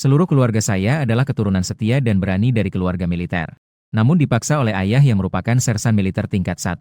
Seluruh keluarga saya adalah keturunan setia dan berani dari keluarga militer. Namun dipaksa oleh ayah yang merupakan sersan militer tingkat 1.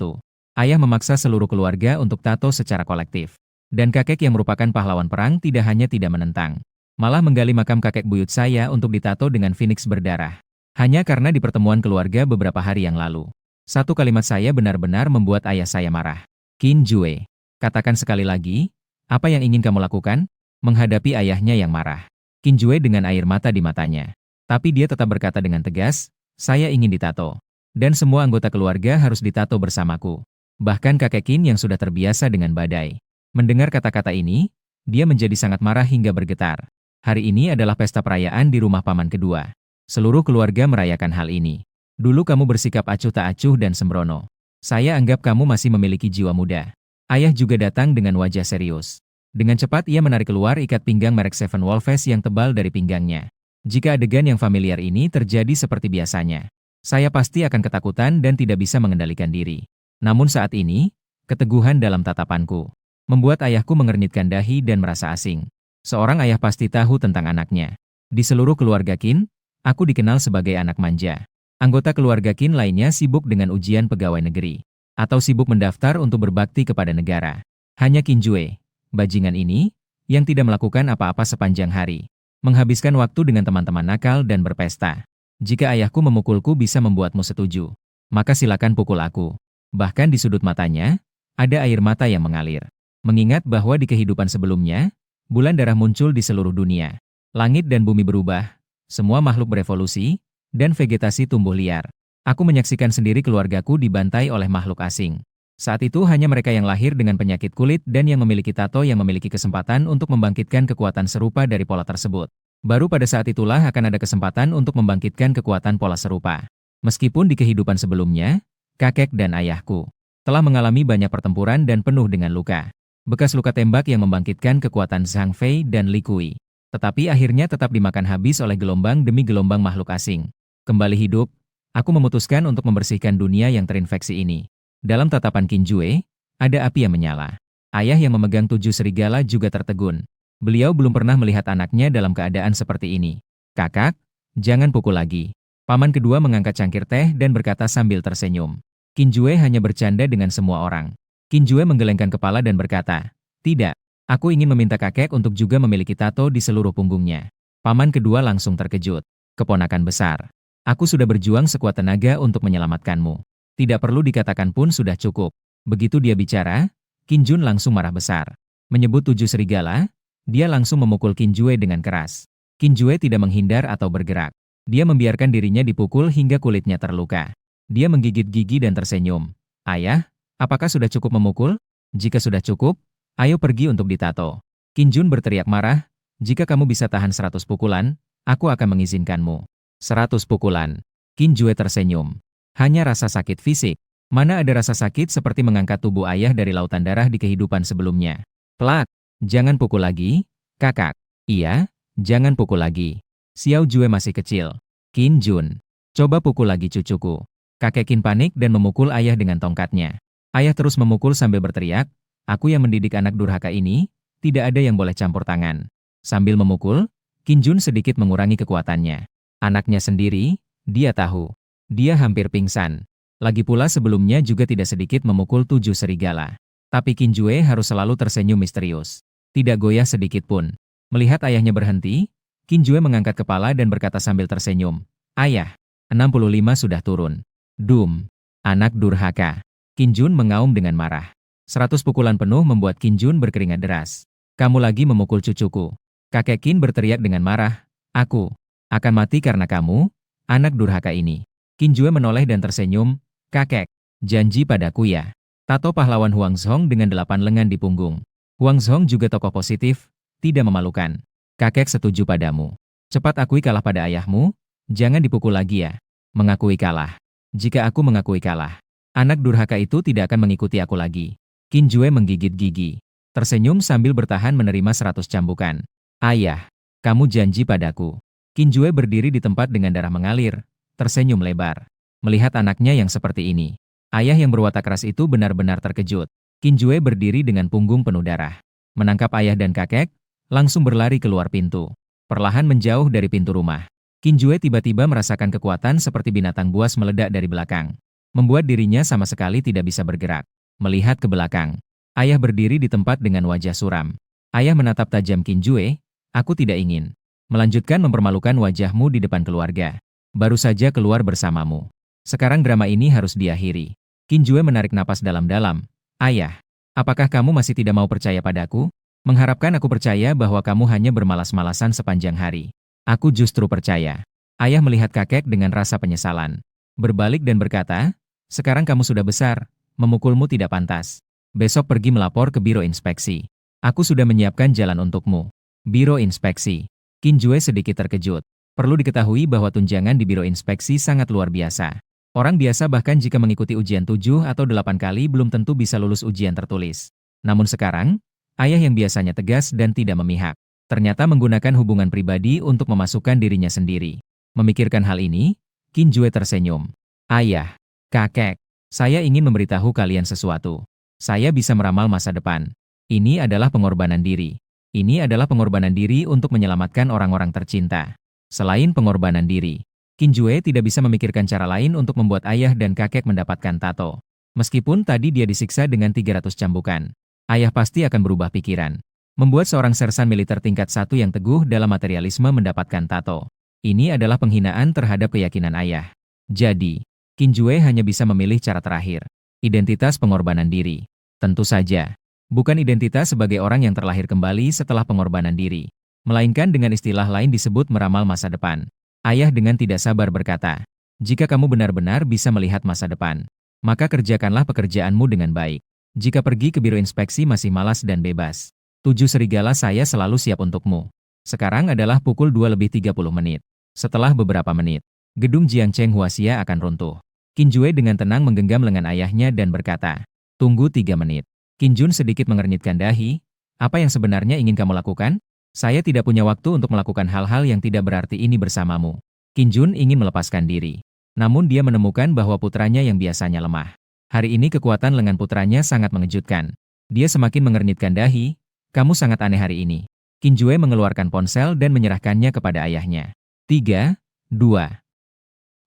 Ayah memaksa seluruh keluarga untuk tato secara kolektif. Dan kakek yang merupakan pahlawan perang tidak hanya tidak menentang, malah menggali makam kakek buyut saya untuk ditato dengan phoenix berdarah. Hanya karena di pertemuan keluarga beberapa hari yang lalu. Satu kalimat saya benar-benar membuat ayah saya marah. Qin Jue, katakan sekali lagi, apa yang ingin kamu lakukan? Menghadapi ayahnya yang marah. Qin Jue dengan air mata di matanya. Tapi dia tetap berkata dengan tegas, saya ingin ditato. Dan semua anggota keluarga harus ditato bersamaku. Bahkan kakek Qin yang sudah terbiasa dengan badai. Mendengar kata-kata ini, dia menjadi sangat marah hingga bergetar. Hari ini adalah pesta perayaan di rumah paman kedua. Seluruh keluarga merayakan hal ini. Dulu kamu bersikap acuh tak acuh dan sembrono. Saya anggap kamu masih memiliki jiwa muda. Ayah juga datang dengan wajah serius. Dengan cepat ia menarik keluar ikat pinggang merek Seven Wolves yang tebal dari pinggangnya. Jika adegan yang familiar ini terjadi seperti biasanya, saya pasti akan ketakutan dan tidak bisa mengendalikan diri. Namun saat ini, keteguhan dalam tatapanku membuat ayahku mengernyitkan dahi dan merasa asing. Seorang ayah pasti tahu tentang anaknya. Di seluruh keluarga Qin, aku dikenal sebagai anak manja. Anggota keluarga Qin lainnya sibuk dengan ujian pegawai negeri, atau sibuk mendaftar untuk berbakti kepada negara. Hanya Qin Jue, bajingan ini, yang tidak melakukan apa-apa sepanjang hari. Menghabiskan waktu dengan teman-teman nakal dan berpesta. Jika ayahku memukulku bisa membuatmu setuju, maka silakan pukul aku. Bahkan di sudut matanya, ada air mata yang mengalir. Mengingat bahwa di kehidupan sebelumnya, bulan darah muncul di seluruh dunia. Langit dan bumi berubah, semua makhluk berevolusi, dan vegetasi tumbuh liar. Aku menyaksikan sendiri keluargaku dibantai oleh makhluk asing. Saat itu hanya mereka yang lahir dengan penyakit kulit dan yang memiliki tato yang memiliki kesempatan untuk membangkitkan kekuatan serupa dari pola tersebut. Baru pada saat itulah akan ada kesempatan untuk membangkitkan kekuatan pola serupa. Meskipun di kehidupan sebelumnya, kakek dan ayahku telah mengalami banyak pertempuran dan penuh dengan luka. Bekas luka tembak yang membangkitkan kekuatan Zhang Fei dan Li Kui. Tetapi akhirnya tetap dimakan habis oleh gelombang demi gelombang makhluk asing. Kembali hidup, aku memutuskan untuk membersihkan dunia yang terinfeksi ini. Dalam tatapan Qin Jue, ada api yang menyala. Ayah yang memegang 7 serigala juga tertegun. Beliau belum pernah melihat anaknya dalam keadaan seperti ini. Kakak, jangan pukul lagi. Paman kedua mengangkat cangkir teh dan berkata sambil tersenyum. Qin Jue hanya bercanda dengan semua orang. Qin Jue menggelengkan kepala dan berkata, tidak, aku ingin meminta kakek untuk juga memiliki tato di seluruh punggungnya. Paman kedua langsung terkejut. Keponakan besar, aku sudah berjuang sekuat tenaga untuk menyelamatkanmu. Tidak perlu dikatakan pun sudah cukup. Begitu dia bicara, Qin Jun langsung marah besar. Menyebut 7 serigala, dia langsung memukul Qin Jue dengan keras. Qin Jue tidak menghindar atau bergerak. Dia membiarkan dirinya dipukul hingga kulitnya terluka. Dia menggigit gigi dan tersenyum. Ayah, apakah sudah cukup memukul? Jika sudah cukup, ayo pergi untuk ditato. Qin Jun berteriak marah, jika kamu bisa tahan 100 pukulan, aku akan mengizinkanmu. 100 pukulan. Qin Jue tersenyum. Hanya rasa sakit fisik. Mana ada rasa sakit seperti mengangkat tubuh ayah dari lautan darah di kehidupan sebelumnya. Plak, jangan pukul lagi, kakak. Iya, jangan pukul lagi. Xiao Jue masih kecil. Qin Jun, coba pukul lagi cucuku. Kakek Qin panik dan memukul ayah dengan tongkatnya. Ayah terus memukul sambil berteriak, aku yang mendidik anak durhaka ini, tidak ada yang boleh campur tangan. Sambil memukul, Qin Jun sedikit mengurangi kekuatannya. Anaknya sendiri, dia tahu. Dia hampir pingsan. Lagi pula sebelumnya juga tidak sedikit memukul 7 serigala. Tapi Qin Jue harus selalu tersenyum misterius. Tidak goyah sedikit pun. Melihat ayahnya berhenti, Qin Jue mengangkat kepala dan berkata sambil tersenyum. Ayah, 65 sudah turun. Dum, anak durhaka. Qin Jun mengaum dengan marah. 100 pukulan penuh membuat Qin Jun berkeringat deras. Kamu lagi memukul cucuku. Kakek Qin berteriak dengan marah. Aku akan mati karena kamu, anak durhaka ini. Qin Jue menoleh dan tersenyum, kakek, janji padaku ya. Tato pahlawan Huang Zhong dengan 8 lengan di punggung. Huang Zhong juga tokoh positif, tidak memalukan. Kakek setuju padamu. Cepat akui kalah pada ayahmu, jangan dipukul lagi ya. Mengakui kalah. Jika aku mengakui kalah, anak durhaka itu tidak akan mengikuti aku lagi. Qin Jue menggigit gigi. Tersenyum sambil bertahan menerima 100 cambukan. Ayah, kamu janji padaku. Qin Jue berdiri di tempat dengan darah mengalir. Tersenyum lebar. Melihat anaknya yang seperti ini. Ayah yang berwatak keras itu benar-benar terkejut. Qin Jue berdiri dengan punggung penuh darah. Menangkap ayah dan kakek, langsung berlari keluar pintu. perlahan menjauh dari pintu rumah. Qin Jue tiba-tiba merasakan kekuatan seperti binatang buas meledak dari belakang, membuat dirinya sama sekali tidak bisa bergerak. Melihat ke belakang, ayah berdiri di tempat dengan wajah suram. Ayah menatap tajam Qin Jue, "Aku tidak ingin melanjutkan mempermalukan wajahmu di depan keluarga. Baru saja keluar bersamamu. Sekarang drama ini harus diakhiri." Qin Jue menarik napas dalam-dalam. "Ayah, apakah kamu masih tidak mau percaya padaku? Mengharapkan aku percaya bahwa kamu hanya bermalas-malasan sepanjang hari. Aku justru percaya." Ayah melihat kakek dengan rasa penyesalan. Berbalik dan berkata, "Sekarang kamu sudah besar, memukulmu tidak pantas. Besok pergi melapor ke Biro Inspeksi. Aku sudah menyiapkan jalan untukmu." Biro Inspeksi. Qin Jue sedikit terkejut. Perlu diketahui bahwa tunjangan di Biro Inspeksi sangat luar biasa. Orang biasa bahkan jika mengikuti ujian 7 atau 8 kali belum tentu bisa lulus ujian tertulis. Namun sekarang, ayah yang biasanya tegas dan tidak memihak, ternyata menggunakan hubungan pribadi untuk memasukkan dirinya sendiri. Memikirkan hal ini, Qin Jue tersenyum. "Ayah, kakek, saya ingin memberitahu kalian sesuatu. Saya bisa meramal masa depan. Ini adalah pengorbanan diri. Ini adalah pengorbanan diri untuk menyelamatkan orang-orang tercinta. Selain pengorbanan diri, Qin Jue tidak bisa memikirkan cara lain untuk membuat ayah dan kakek mendapatkan tato. Meskipun tadi dia disiksa dengan 300 cambukan, ayah pasti akan berubah pikiran. Membuat seorang sersan militer tingkat 1 yang teguh dalam materialisme mendapatkan tato. Ini adalah penghinaan terhadap keyakinan ayah. Jadi, Qin Jue hanya bisa memilih cara terakhir. Identitas pengorbanan diri. Tentu saja, bukan identitas sebagai orang yang terlahir kembali setelah pengorbanan diri, melainkan dengan istilah lain disebut meramal masa depan. Ayah dengan tidak sabar berkata, "Jika kamu benar-benar bisa melihat masa depan, maka kerjakanlah pekerjaanmu dengan baik. Jika pergi ke Biro Inspeksi masih malas dan bebas, 7 serigala saya selalu siap untukmu." Sekarang adalah pukul 2:30 menit. Setelah beberapa menit, gedung Jiangcheng Huaxia akan runtuh. Qin Jue dengan tenang menggenggam lengan ayahnya dan berkata, "Tunggu 3 menit. Qin Jun sedikit mengernyitkan dahi. "Apa yang sebenarnya ingin kamu lakukan?" "Saya tidak punya waktu untuk melakukan hal-hal yang tidak berarti ini bersamamu." Qin Jun ingin melepaskan diri. Namun dia menemukan bahwa putranya yang biasanya lemah. Hari ini kekuatan lengan putranya sangat mengejutkan. Dia semakin mengernyitkan dahi. "Kamu sangat aneh hari ini." Qin Jue mengeluarkan ponsel dan menyerahkannya kepada ayahnya. 3, 2.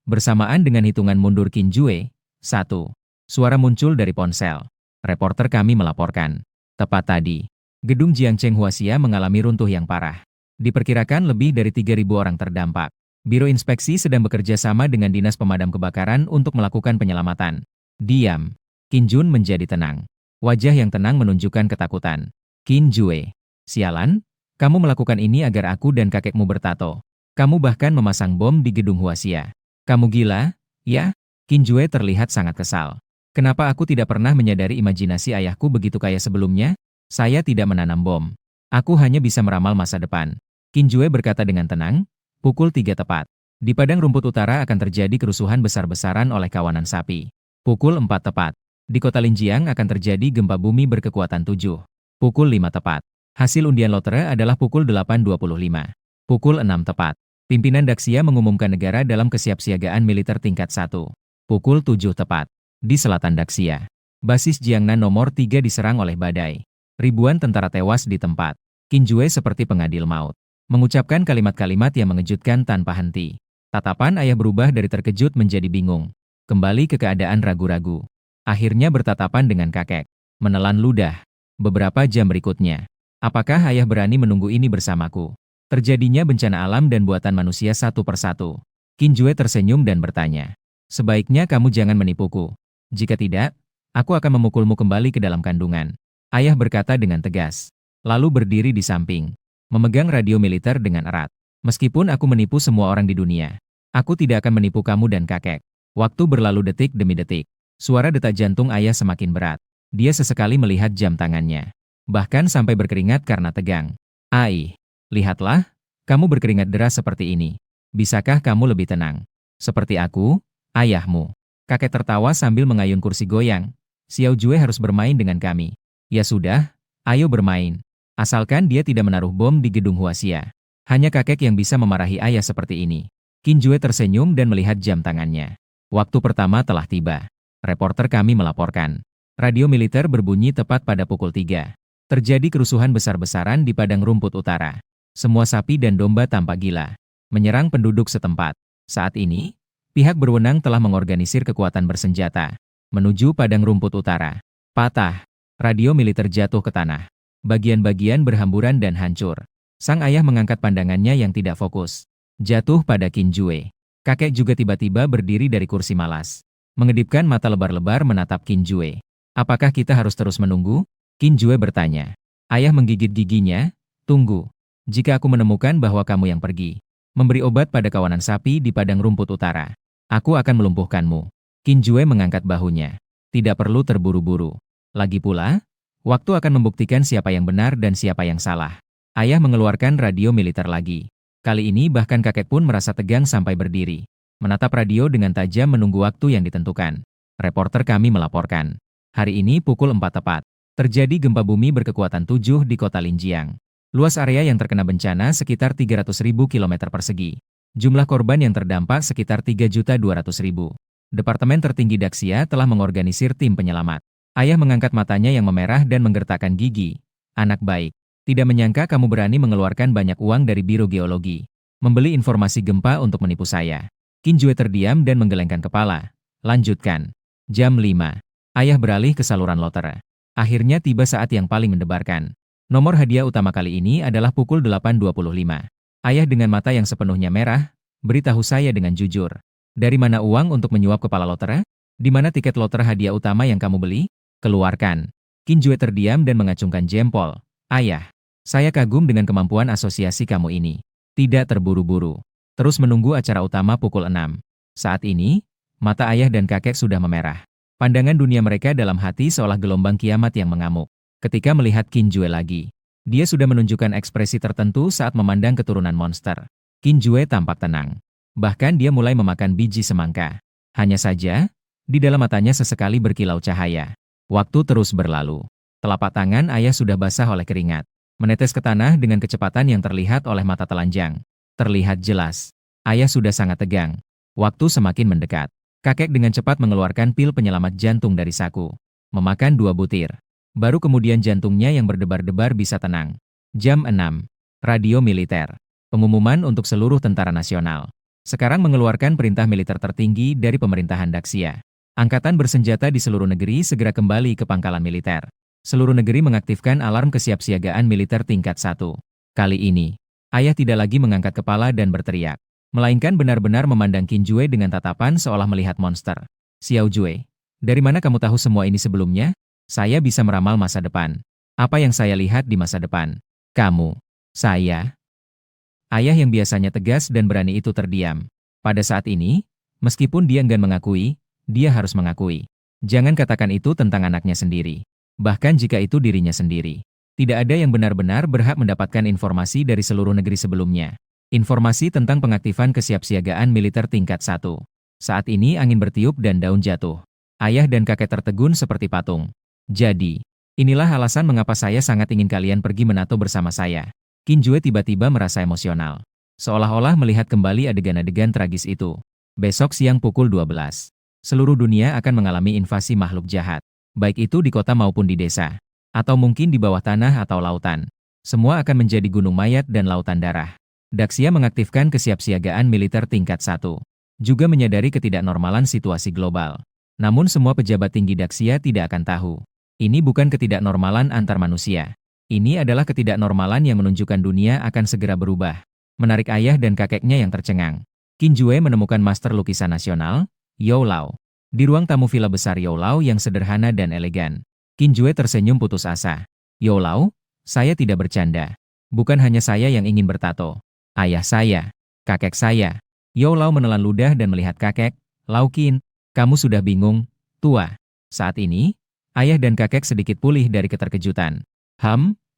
Bersamaan dengan hitungan mundur Qin Jue, 1. Suara muncul dari ponsel. "Reporter kami melaporkan. Tepat tadi, gedung Jiangcheng Huaxia mengalami runtuh yang parah. Diperkirakan lebih dari 3.000 orang terdampak. Biro Inspeksi sedang bekerja sama dengan Dinas Pemadam Kebakaran untuk melakukan penyelamatan." "Diam." Qin Jun menjadi tenang. Wajah yang tenang menunjukkan ketakutan. "Qin Jue, sialan, kamu melakukan ini agar aku dan kakekmu bertato. Kamu bahkan memasang bom di gedung Huaxia. Kamu gila, ya?" Qin Jue terlihat sangat kesal. "Kenapa aku tidak pernah menyadari imajinasi ayahku begitu kaya sebelumnya? Saya tidak menanam bom. Aku hanya bisa meramal masa depan." Qin Jue berkata dengan tenang, "Pukul 3 tepat. Di padang rumput utara akan terjadi kerusuhan besar-besaran oleh kawanan sapi. Pukul 4 tepat. Di kota Linjiang akan terjadi gempa bumi berkekuatan 7. Pukul 5 tepat. Hasil undian lotre adalah pukul 8.25. Pukul 6 tepat. Pimpinan Daxia mengumumkan negara dalam kesiapsiagaan militer tingkat 1. Pukul 7 tepat. Di selatan Daxia, basis Jiangnan nomor 3 diserang oleh badai. Ribuan tentara tewas di tempat. Qin Jue seperti pengadil maut, mengucapkan kalimat-kalimat yang mengejutkan tanpa henti. Tatapan ayah berubah dari terkejut menjadi bingung. Kembali ke keadaan ragu-ragu. Akhirnya bertatapan dengan kakek. Menelan ludah. Beberapa jam berikutnya. "Apakah ayah berani menunggu ini bersamaku?" Terjadinya bencana alam dan buatan manusia satu persatu. Qin Jue tersenyum dan bertanya, "Sebaiknya kamu jangan menipuku. Jika tidak, aku akan memukulmu kembali ke dalam kandungan." Ayah berkata dengan tegas, lalu berdiri di samping, memegang radio militer dengan erat. "Meskipun aku menipu semua orang di dunia, aku tidak akan menipu kamu dan kakek." Waktu berlalu detik demi detik. Suara detak jantung ayah semakin berat. Dia sesekali melihat jam tangannya, bahkan sampai berkeringat karena tegang. "Ai, lihatlah, kamu berkeringat deras seperti ini. Bisakah kamu lebih tenang? Seperti aku, ayahmu." Kakek tertawa sambil mengayun kursi goyang. "Xiao Jue harus bermain dengan kami." "Ya sudah, ayo bermain. Asalkan dia tidak menaruh bom di gedung Huaxia." Hanya kakek yang bisa memarahi ayah seperti ini. Qin Jue tersenyum dan melihat jam tangannya. Waktu pertama telah tiba. Reporter kami melaporkan. Radio militer berbunyi tepat pada pukul 3. Terjadi kerusuhan besar-besaran di padang rumput utara. Semua sapi dan domba tampak gila, menyerang penduduk setempat. Saat ini, pihak berwenang telah mengorganisir kekuatan bersenjata menuju padang rumput utara. Patah, radio militer jatuh ke tanah. Bagian-bagian berhamburan dan hancur. Sang ayah mengangkat pandangannya yang tidak fokus. Jatuh pada Qin Jue. Kakek juga tiba-tiba berdiri dari kursi malas. Mengedipkan mata lebar-lebar menatap Qin Jue. Apakah kita harus terus menunggu? Qin Jue bertanya. Ayah menggigit giginya. Tunggu. Jika aku menemukan bahwa kamu yang pergi memberi obat pada kawanan sapi di padang rumput utara, aku akan melumpuhkanmu. Qin Jue mengangkat bahunya. Tidak perlu terburu-buru. Lagi pula, waktu akan membuktikan siapa yang benar dan siapa yang salah. Ayah mengeluarkan radio militer lagi. Kali ini bahkan kakek pun merasa tegang sampai berdiri. Menatap radio dengan tajam menunggu waktu yang ditentukan. Reporter kami melaporkan. Hari ini pukul 4 tepat. Terjadi gempa bumi berkekuatan 7 di kota Linjiang. Luas area yang terkena bencana sekitar 300.000 km persegi. Jumlah korban yang terdampak sekitar 3.200.000. Departemen Tertinggi Daxia telah mengorganisir tim penyelamat. Ayah mengangkat matanya yang memerah dan menggertakkan gigi. Anak baik. Tidak menyangka kamu berani mengeluarkan banyak uang dari Biro Geologi. Membeli informasi gempa untuk menipu saya. Qin Jue terdiam dan menggelengkan kepala. Lanjutkan. Jam 5. Ayah beralih ke saluran loter. Akhirnya tiba saat yang paling mendebarkan. Nomor hadiah utama kali ini adalah pukul 8.25. Ayah dengan mata yang sepenuhnya merah, beritahu saya dengan jujur. Dari mana uang untuk menyuap kepala loter? Di mana tiket loter hadiah utama yang kamu beli? Keluarkan. Qin Jue terdiam dan mengacungkan jempol. Ayah, saya kagum dengan kemampuan asosiasi kamu ini. Tidak terburu-buru. Terus menunggu acara utama pukul 6. Saat ini, mata ayah dan kakek sudah memerah. Pandangan dunia mereka dalam hati seolah gelombang kiamat yang mengamuk. Ketika melihat Qin Jue lagi, dia sudah menunjukkan ekspresi tertentu saat memandang keturunan monster. Qin Jue tampak tenang. Bahkan dia mulai memakan biji semangka. Hanya saja, di dalam matanya sesekali berkilau cahaya. Waktu terus berlalu. Telapak tangan ayah sudah basah oleh keringat. Menetes ke tanah dengan kecepatan yang terlihat oleh mata telanjang. Terlihat jelas. Ayah sudah sangat tegang. Waktu semakin mendekat. Kakek dengan cepat mengeluarkan pil penyelamat jantung dari saku. Memakan 2 butir. Baru kemudian jantungnya yang berdebar-debar bisa tenang. Jam 6. Radio militer. Pengumuman untuk seluruh tentara nasional. Sekarang mengeluarkan perintah militer tertinggi dari pemerintahan Daxia. Angkatan bersenjata di seluruh negeri segera kembali ke pangkalan militer. Seluruh negeri mengaktifkan alarm kesiapsiagaan militer tingkat 1. Kali ini, ayah tidak lagi mengangkat kepala dan berteriak, melainkan benar-benar memandang Qin Jue dengan tatapan seolah melihat monster. Xiao Jue, dari mana kamu tahu semua ini sebelumnya? Saya bisa meramal masa depan. Apa yang saya lihat di masa depan? Kamu, saya. Ayah yang biasanya tegas dan berani itu terdiam. Pada saat ini, meskipun dia enggan mengakui, dia harus mengakui. Jangan katakan itu tentang anaknya sendiri. Bahkan jika itu dirinya sendiri. Tidak ada yang benar-benar berhak mendapatkan informasi dari seluruh negeri sebelumnya. Informasi tentang pengaktifan kesiapsiagaan militer tingkat 1. Saat ini angin bertiup dan daun jatuh. Ayah dan kakek tertegun seperti patung. Jadi, inilah alasan mengapa saya sangat ingin kalian pergi menato bersama saya. Qin Jue tiba-tiba merasa emosional. Seolah-olah melihat kembali adegan-adegan tragis itu. Besok siang pukul 12. Seluruh dunia akan mengalami invasi makhluk jahat. Baik itu di kota maupun di desa. Atau mungkin di bawah tanah atau lautan. Semua akan menjadi gunung mayat dan lautan darah. Daxia mengaktifkan kesiapsiagaan militer tingkat 1. Juga menyadari ketidaknormalan situasi global. Namun semua pejabat tinggi Daxia tidak akan tahu. Ini bukan ketidaknormalan antar manusia. Ini adalah ketidaknormalan yang menunjukkan dunia akan segera berubah. Menarik ayah dan kakeknya yang tercengang. Qin Jue menemukan master lukisan nasional, You Lao. Di ruang tamu villa besar You Lao yang sederhana dan elegan. Qin Jue tersenyum putus asa. You Lao, saya tidak bercanda. Bukan hanya saya yang ingin bertato. Ayah saya, kakek saya. You Lao menelan ludah dan melihat kakek. Lao Qin, kamu sudah bingung, tua. Saat ini, ayah dan kakek sedikit pulih dari keterkejutan.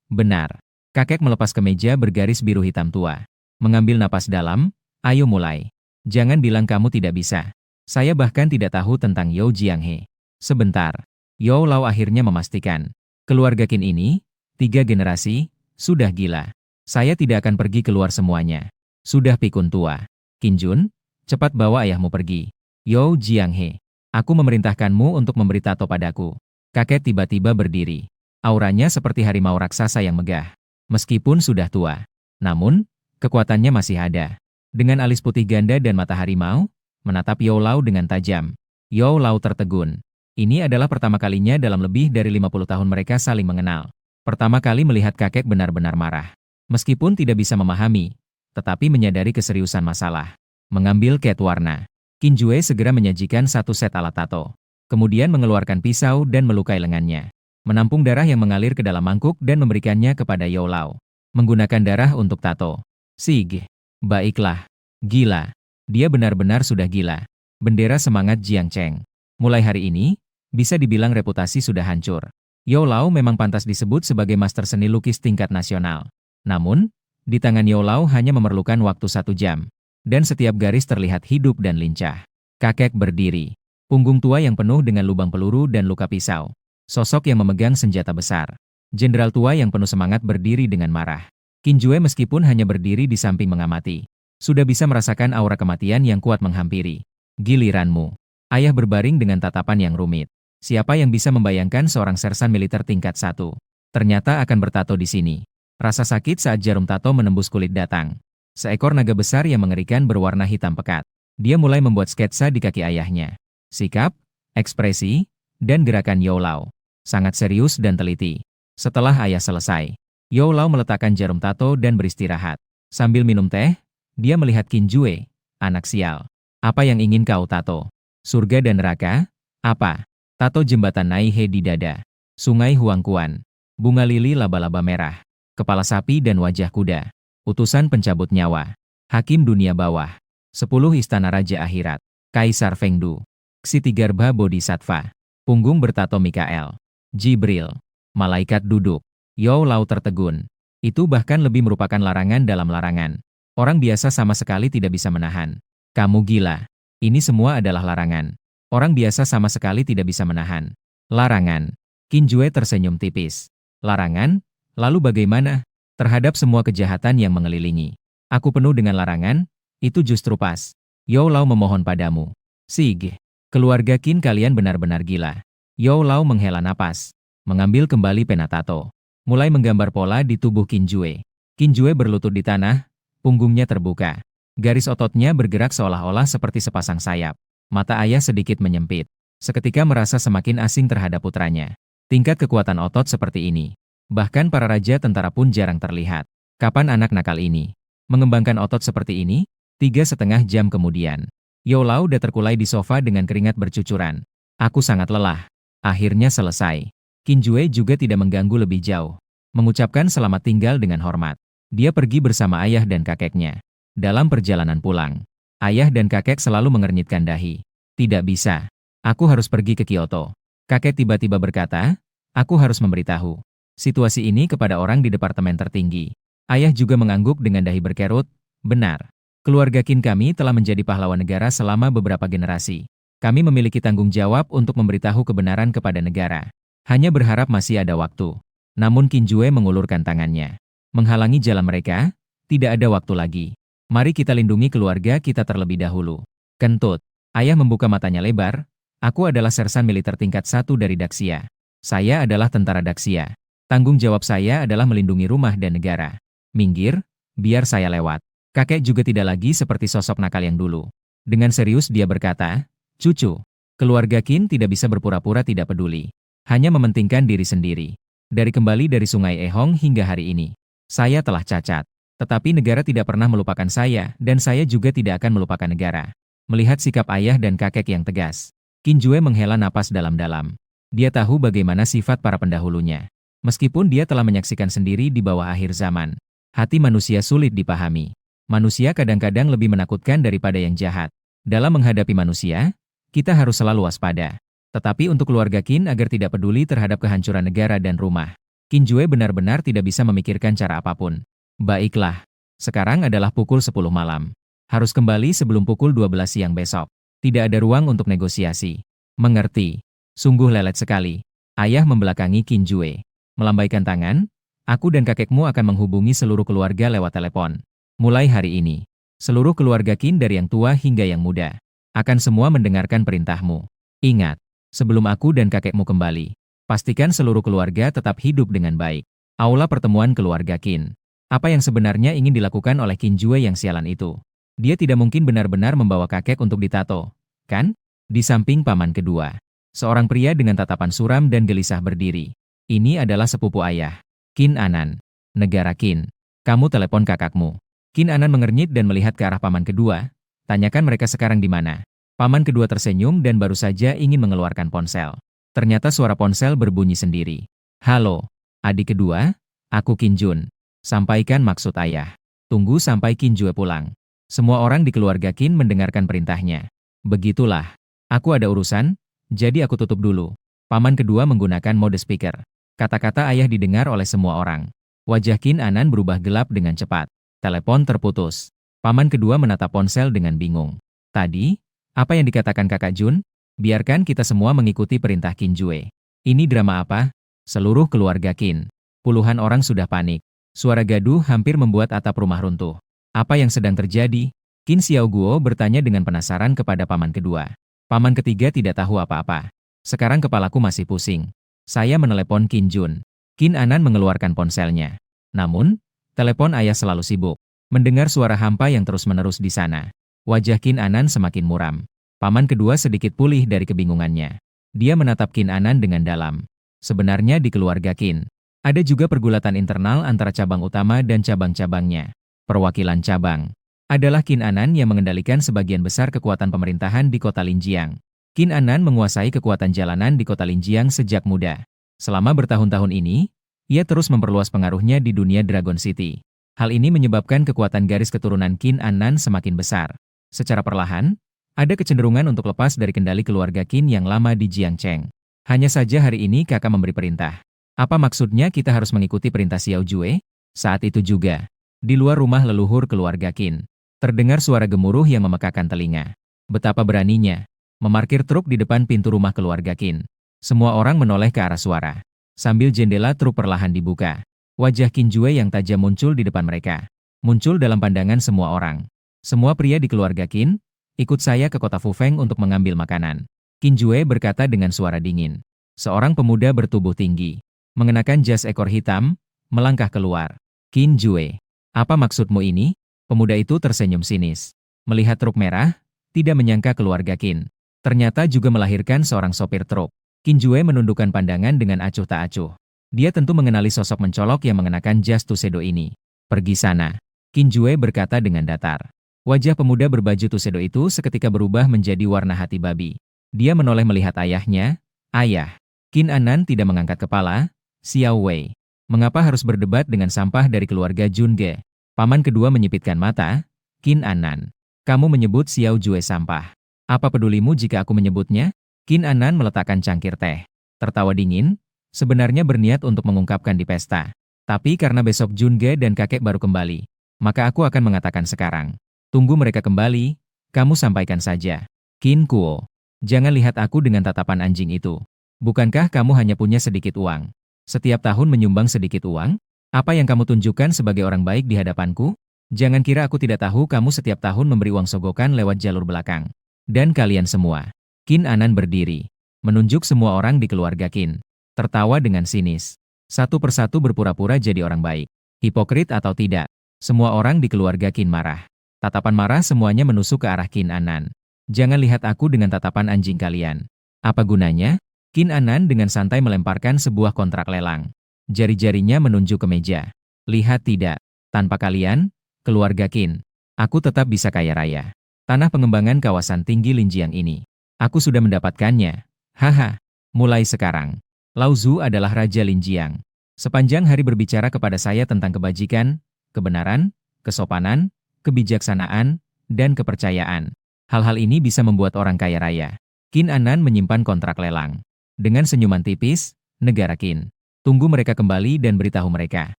Benar. Kakek melepas kemeja bergaris biru hitam tua. Mengambil napas dalam, ayo mulai. Jangan bilang kamu tidak bisa. Saya bahkan tidak tahu tentang You Jianghe. Sebentar. You Lao akhirnya memastikan. Keluarga Qin ini, 3 generasi, sudah gila. Saya tidak akan pergi keluar semuanya. Sudah pikun tua. Qin Jun, cepat bawa ayahmu pergi. You Jianghe, aku memerintahkanmu untuk memberi tato padaku. Kakek tiba-tiba berdiri. Auranya seperti harimau raksasa yang megah. Meskipun sudah tua, Namun, kekuatannya masih ada. Dengan alis putih ganda dan mata harimau, menatap You Lao dengan tajam. You Lao tertegun. Ini adalah pertama kalinya dalam lebih dari 50 tahun mereka saling mengenal. Pertama kali melihat kakek benar-benar marah. Meskipun tidak bisa memahami, tetapi menyadari keseriusan masalah. Mengambil cat warna. Qin Jue segera menyajikan satu set alat tato. Kemudian mengeluarkan pisau dan melukai lengannya. Menampung darah yang mengalir ke dalam mangkuk dan memberikannya kepada You Lao. Menggunakan darah untuk tato. Sig. Baiklah. Gila. Dia benar-benar sudah gila. Bendera semangat Jiang Cheng. Mulai hari ini, bisa dibilang reputasi sudah hancur. You Lao memang pantas disebut sebagai master seni lukis tingkat nasional. Namun, di tangan You Lao hanya memerlukan waktu 1 jam. Dan setiap garis terlihat hidup dan lincah. Kakek berdiri. Punggung tua yang penuh dengan lubang peluru dan luka pisau. Sosok yang memegang senjata besar. Jenderal tua yang penuh semangat berdiri dengan marah. Qin Jue meskipun hanya berdiri di samping mengamati, sudah bisa merasakan aura kematian yang kuat menghampiri. Giliranmu. Ayah berbaring dengan tatapan yang rumit. Siapa yang bisa membayangkan seorang sersan militer tingkat 1? Ternyata akan bertato di sini. Rasa sakit saat jarum tato menembus kulit datang. Seekor naga besar yang mengerikan berwarna hitam pekat. Dia mulai membuat sketsa di kaki ayahnya. Sikap, ekspresi, dan gerakan You Lao sangat serius dan teliti. Setelah ayah selesai, You Lao meletakkan jarum tato dan beristirahat. Sambil minum teh, dia melihat Qin Jue. Anak sial. Apa yang ingin kau tato? Surga dan neraka? Apa? Tato jembatan Naihe di dada. Sungai Huangquan. Bunga lili laba-laba merah. Kepala sapi dan wajah kuda. Utusan pencabut nyawa. Hakim dunia bawah. 10 istana raja akhirat. Kaisar Fengdu. Ksitigarbha Bodhisattva. Punggung bertato Mikael. Jibril. Malaikat duduk. You Lao tertegun. Itu bahkan lebih merupakan larangan dalam larangan. Orang biasa sama sekali tidak bisa menahan. Kamu gila. Ini semua adalah larangan. Orang biasa sama sekali tidak bisa menahan. Larangan. Qin Jue tersenyum tipis. Larangan? Lalu bagaimana? Terhadap semua kejahatan yang mengelilingi. Aku penuh dengan larangan, itu justru pas. You Lao memohon padamu. Sig. Keluarga Qin kalian benar-benar gila. You Lao menghela napas. Mengambil kembali pena tato. Mulai menggambar pola di tubuh Qin Jue. Qin Jue berlutut di tanah, punggungnya terbuka. Garis ototnya bergerak seolah-olah seperti sepasang sayap. Mata ayah sedikit menyempit. Seketika merasa semakin asing terhadap putranya. Tingkat kekuatan otot seperti ini. Bahkan para raja tentara pun jarang terlihat. Kapan anak nakal ini mengembangkan otot seperti ini? 3,5 jam kemudian. You Lao udah terkulai di sofa dengan keringat bercucuran. Aku sangat lelah. Akhirnya selesai. Qin Jue juga tidak mengganggu lebih jauh. Mengucapkan selamat tinggal dengan hormat. Dia pergi bersama ayah dan kakeknya. Dalam perjalanan pulang, ayah dan kakek selalu mengernyitkan dahi. Tidak bisa. Aku harus pergi ke Kyoto. Kakek tiba-tiba berkata, aku harus memberitahu situasi ini kepada orang di departemen tertinggi. Ayah juga mengangguk dengan dahi berkerut. Benar. Keluarga Qin kami telah menjadi pahlawan negara selama beberapa generasi. Kami memiliki tanggung jawab untuk memberitahu kebenaran kepada negara. Hanya berharap masih ada waktu. Namun Qin Jue mengulurkan tangannya. Menghalangi jalan mereka, tidak ada waktu lagi. Mari kita lindungi keluarga kita terlebih dahulu. Kentut. Ayah membuka matanya lebar. Aku adalah sersan militer tingkat 1 dari Daxia. Saya adalah tentara Daxia. Tanggung jawab saya adalah melindungi rumah dan negara. Minggir, biar saya lewat. Kakek juga tidak lagi seperti sosok nakal yang dulu. Dengan serius dia berkata, cucu, keluarga Qin tidak bisa berpura-pura tidak peduli. Hanya mementingkan diri sendiri. Dari kembali dari Sungai Ehong hingga hari ini, saya telah cacat. Tetapi negara tidak pernah melupakan saya, dan saya juga tidak akan melupakan negara. Melihat sikap ayah dan kakek yang tegas, Qin Jue menghela napas dalam-dalam. Dia tahu bagaimana sifat para pendahulunya. Meskipun dia telah menyaksikan sendiri di bawah akhir zaman, hati manusia sulit dipahami. Manusia kadang-kadang lebih menakutkan daripada yang jahat. Dalam menghadapi manusia, kita harus selalu waspada. Tetapi untuk keluarga Qin agar tidak peduli terhadap kehancuran negara dan rumah, Qin Jue benar-benar tidak bisa memikirkan cara apapun. Baiklah, sekarang adalah pukul 10 malam. Harus kembali sebelum pukul 12 siang besok. Tidak ada ruang untuk negosiasi. Mengerti. Sungguh lelet sekali. Ayah membelakangi Qin Jue. Melambaikan tangan, aku dan kakekmu akan menghubungi seluruh keluarga lewat telepon. Mulai hari ini, seluruh keluarga Qin dari yang tua hingga yang muda akan semua mendengarkan perintahmu. Ingat, sebelum aku dan kakekmu kembali, pastikan seluruh keluarga tetap hidup dengan baik. Aula pertemuan keluarga Qin. Apa yang sebenarnya ingin dilakukan oleh Qin Jue yang sialan itu? Dia tidak mungkin benar-benar membawa kakek untuk ditato, kan? Di samping paman kedua, seorang pria dengan tatapan suram dan gelisah berdiri. Ini adalah sepupu ayah, Qin Anan. Negara Qin. Kamu telepon kakakmu. Qin Anan mengernyit dan melihat ke arah paman kedua. Tanyakan mereka sekarang di mana. Paman kedua tersenyum dan baru saja ingin mengeluarkan ponsel. Ternyata suara ponsel berbunyi sendiri. Halo, adik kedua, aku Qin Jun. Sampaikan maksud ayah. Tunggu sampai Qin Jue pulang. Semua orang di keluarga Qin mendengarkan perintahnya. Begitulah. Aku ada urusan, jadi aku tutup dulu. Paman kedua menggunakan mode speaker. Kata-kata ayah didengar oleh semua orang. Wajah Qin Anan berubah gelap dengan cepat. Telepon terputus. Paman kedua menatap ponsel dengan bingung. Tadi, apa yang dikatakan kakak Jun? Biarkan kita semua mengikuti perintah Qin Jue. Ini drama apa? Seluruh keluarga Qin. Puluhan orang sudah panik. Suara gaduh hampir membuat atap rumah runtuh. Apa yang sedang terjadi? Qin Xiaoguo bertanya dengan penasaran kepada paman kedua. Paman ketiga tidak tahu apa-apa. Sekarang kepalaku masih pusing. Saya menelepon Qin Jun. Qin Anan mengeluarkan ponselnya. Namun, telepon ayah selalu sibuk. Mendengar suara hampa yang terus-menerus di sana. Wajah Qin Anan semakin muram. Paman kedua sedikit pulih dari kebingungannya. Dia menatap Qin Anan dengan dalam. Sebenarnya di keluarga Qin, ada juga pergulatan internal antara cabang utama dan cabang-cabangnya. Perwakilan cabang adalah Qin Anan yang mengendalikan sebagian besar kekuatan pemerintahan di kota Linjiang. Qin Anan menguasai kekuatan jalanan di kota Linjiang sejak muda. Selama bertahun-tahun ini, ia terus memperluas pengaruhnya di dunia Dragon City. Hal ini menyebabkan kekuatan garis keturunan Qin Anan semakin besar. Secara perlahan, ada kecenderungan untuk lepas dari kendali keluarga Qin yang lama di Jiangcheng. Hanya saja hari ini kakak memberi perintah. Apa maksudnya kita harus mengikuti perintah Xiao Jue? Saat itu juga, di luar rumah leluhur keluarga Qin, terdengar suara gemuruh yang memekakan telinga. Betapa beraninya, memarkir truk di depan pintu rumah keluarga Qin. Semua orang menoleh ke arah suara. Sambil jendela truk perlahan dibuka, wajah Qin Jue yang tajam muncul di depan mereka. Muncul dalam pandangan semua orang. Semua pria di keluarga Qin, ikut saya ke kota Fufeng untuk mengambil makanan. Qin Jue berkata dengan suara dingin. Seorang pemuda bertubuh tinggi, mengenakan jas ekor hitam, melangkah keluar. Qin Jue, apa maksudmu ini? Pemuda itu tersenyum sinis. Melihat truk merah, tidak menyangka keluarga Qin ternyata juga melahirkan seorang sopir truk. Qin Jue menundukkan pandangan dengan acuh tak acuh. Dia tentu mengenali sosok mencolok yang mengenakan jas tuxedo ini. Pergi sana. Qin Jue berkata dengan datar. Wajah pemuda berbaju tuxedo itu seketika berubah menjadi warna hati babi. Dia menoleh melihat ayahnya. Ayah. Qin Anan tidak mengangkat kepala. Xiao Wei, mengapa harus berdebat dengan sampah dari keluarga Junge? Paman kedua menyipitkan mata. Qin Anan, kamu menyebut Xiao Jue sampah. Apa pedulimu jika aku menyebutnya? Qin Anan meletakkan cangkir teh. Tertawa dingin, sebenarnya berniat untuk mengungkapkan di pesta. Tapi karena besok Junge dan kakek baru kembali, maka aku akan mengatakan sekarang. Tunggu mereka kembali, kamu sampaikan saja. Qin Kuo, jangan lihat aku dengan tatapan anjing itu. Bukankah kamu hanya punya sedikit uang? Setiap tahun menyumbang sedikit uang? Apa yang kamu tunjukkan sebagai orang baik di hadapanku? Jangan kira aku tidak tahu kamu setiap tahun memberi uang sogokan lewat jalur belakang. Dan kalian semua. Qin Anan berdiri, menunjuk semua orang di keluarga Qin. Tertawa dengan sinis. Satu persatu berpura-pura jadi orang baik. Hipokrit atau tidak, semua orang di keluarga Qin marah. Tatapan marah semuanya menusuk ke arah Qin Anan. Jangan lihat aku dengan tatapan anjing kalian. Apa gunanya? Qin Anan dengan santai melemparkan sebuah kontrak lelang. Jari-jarinya menunjuk ke meja. Lihat tidak, tanpa kalian, keluarga Qin, aku tetap bisa kaya raya. Tanah pengembangan kawasan tinggi Linjiang ini, aku sudah mendapatkannya. Haha, mulai sekarang, Lao Zu adalah Raja Linjiang. Sepanjang hari berbicara kepada saya tentang kebajikan, kebenaran, kesopanan, kebijaksanaan, dan kepercayaan. Hal-hal ini bisa membuat orang kaya raya. Qin Anan menyimpan kontrak lelang. Dengan senyuman tipis, negara Qin. Tunggu mereka kembali dan beritahu mereka.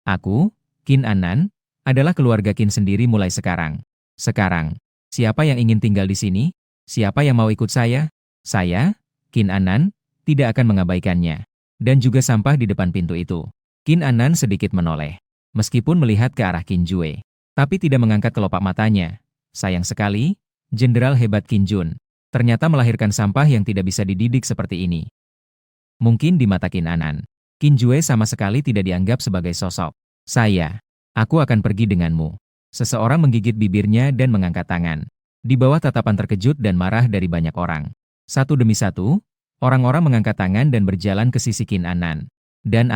Aku, Qin Anan, adalah keluarga Qin sendiri mulai sekarang. Sekarang, siapa yang ingin tinggal di sini? Siapa yang mau ikut saya? Saya, Qin Anan, tidak akan mengabaikannya. Dan juga sampah di depan pintu itu. Qin Anan sedikit menoleh. Meskipun melihat ke arah Qin Jue. Tapi tidak mengangkat kelopak matanya. Sayang sekali, Jenderal hebat Qin Jun ternyata melahirkan sampah yang tidak bisa dididik seperti ini. Mungkin di mata Qin Anan, Qin Jue sama sekali tidak dianggap sebagai sosok. Saya, Aku akan pergi denganmu. Seseorang menggigit bibirnya dan mengangkat tangan. Di bawah tatapan terkejut dan marah dari banyak orang. Satu demi satu, orang-orang mengangkat tangan dan berjalan ke sisi Qin Anan. Dan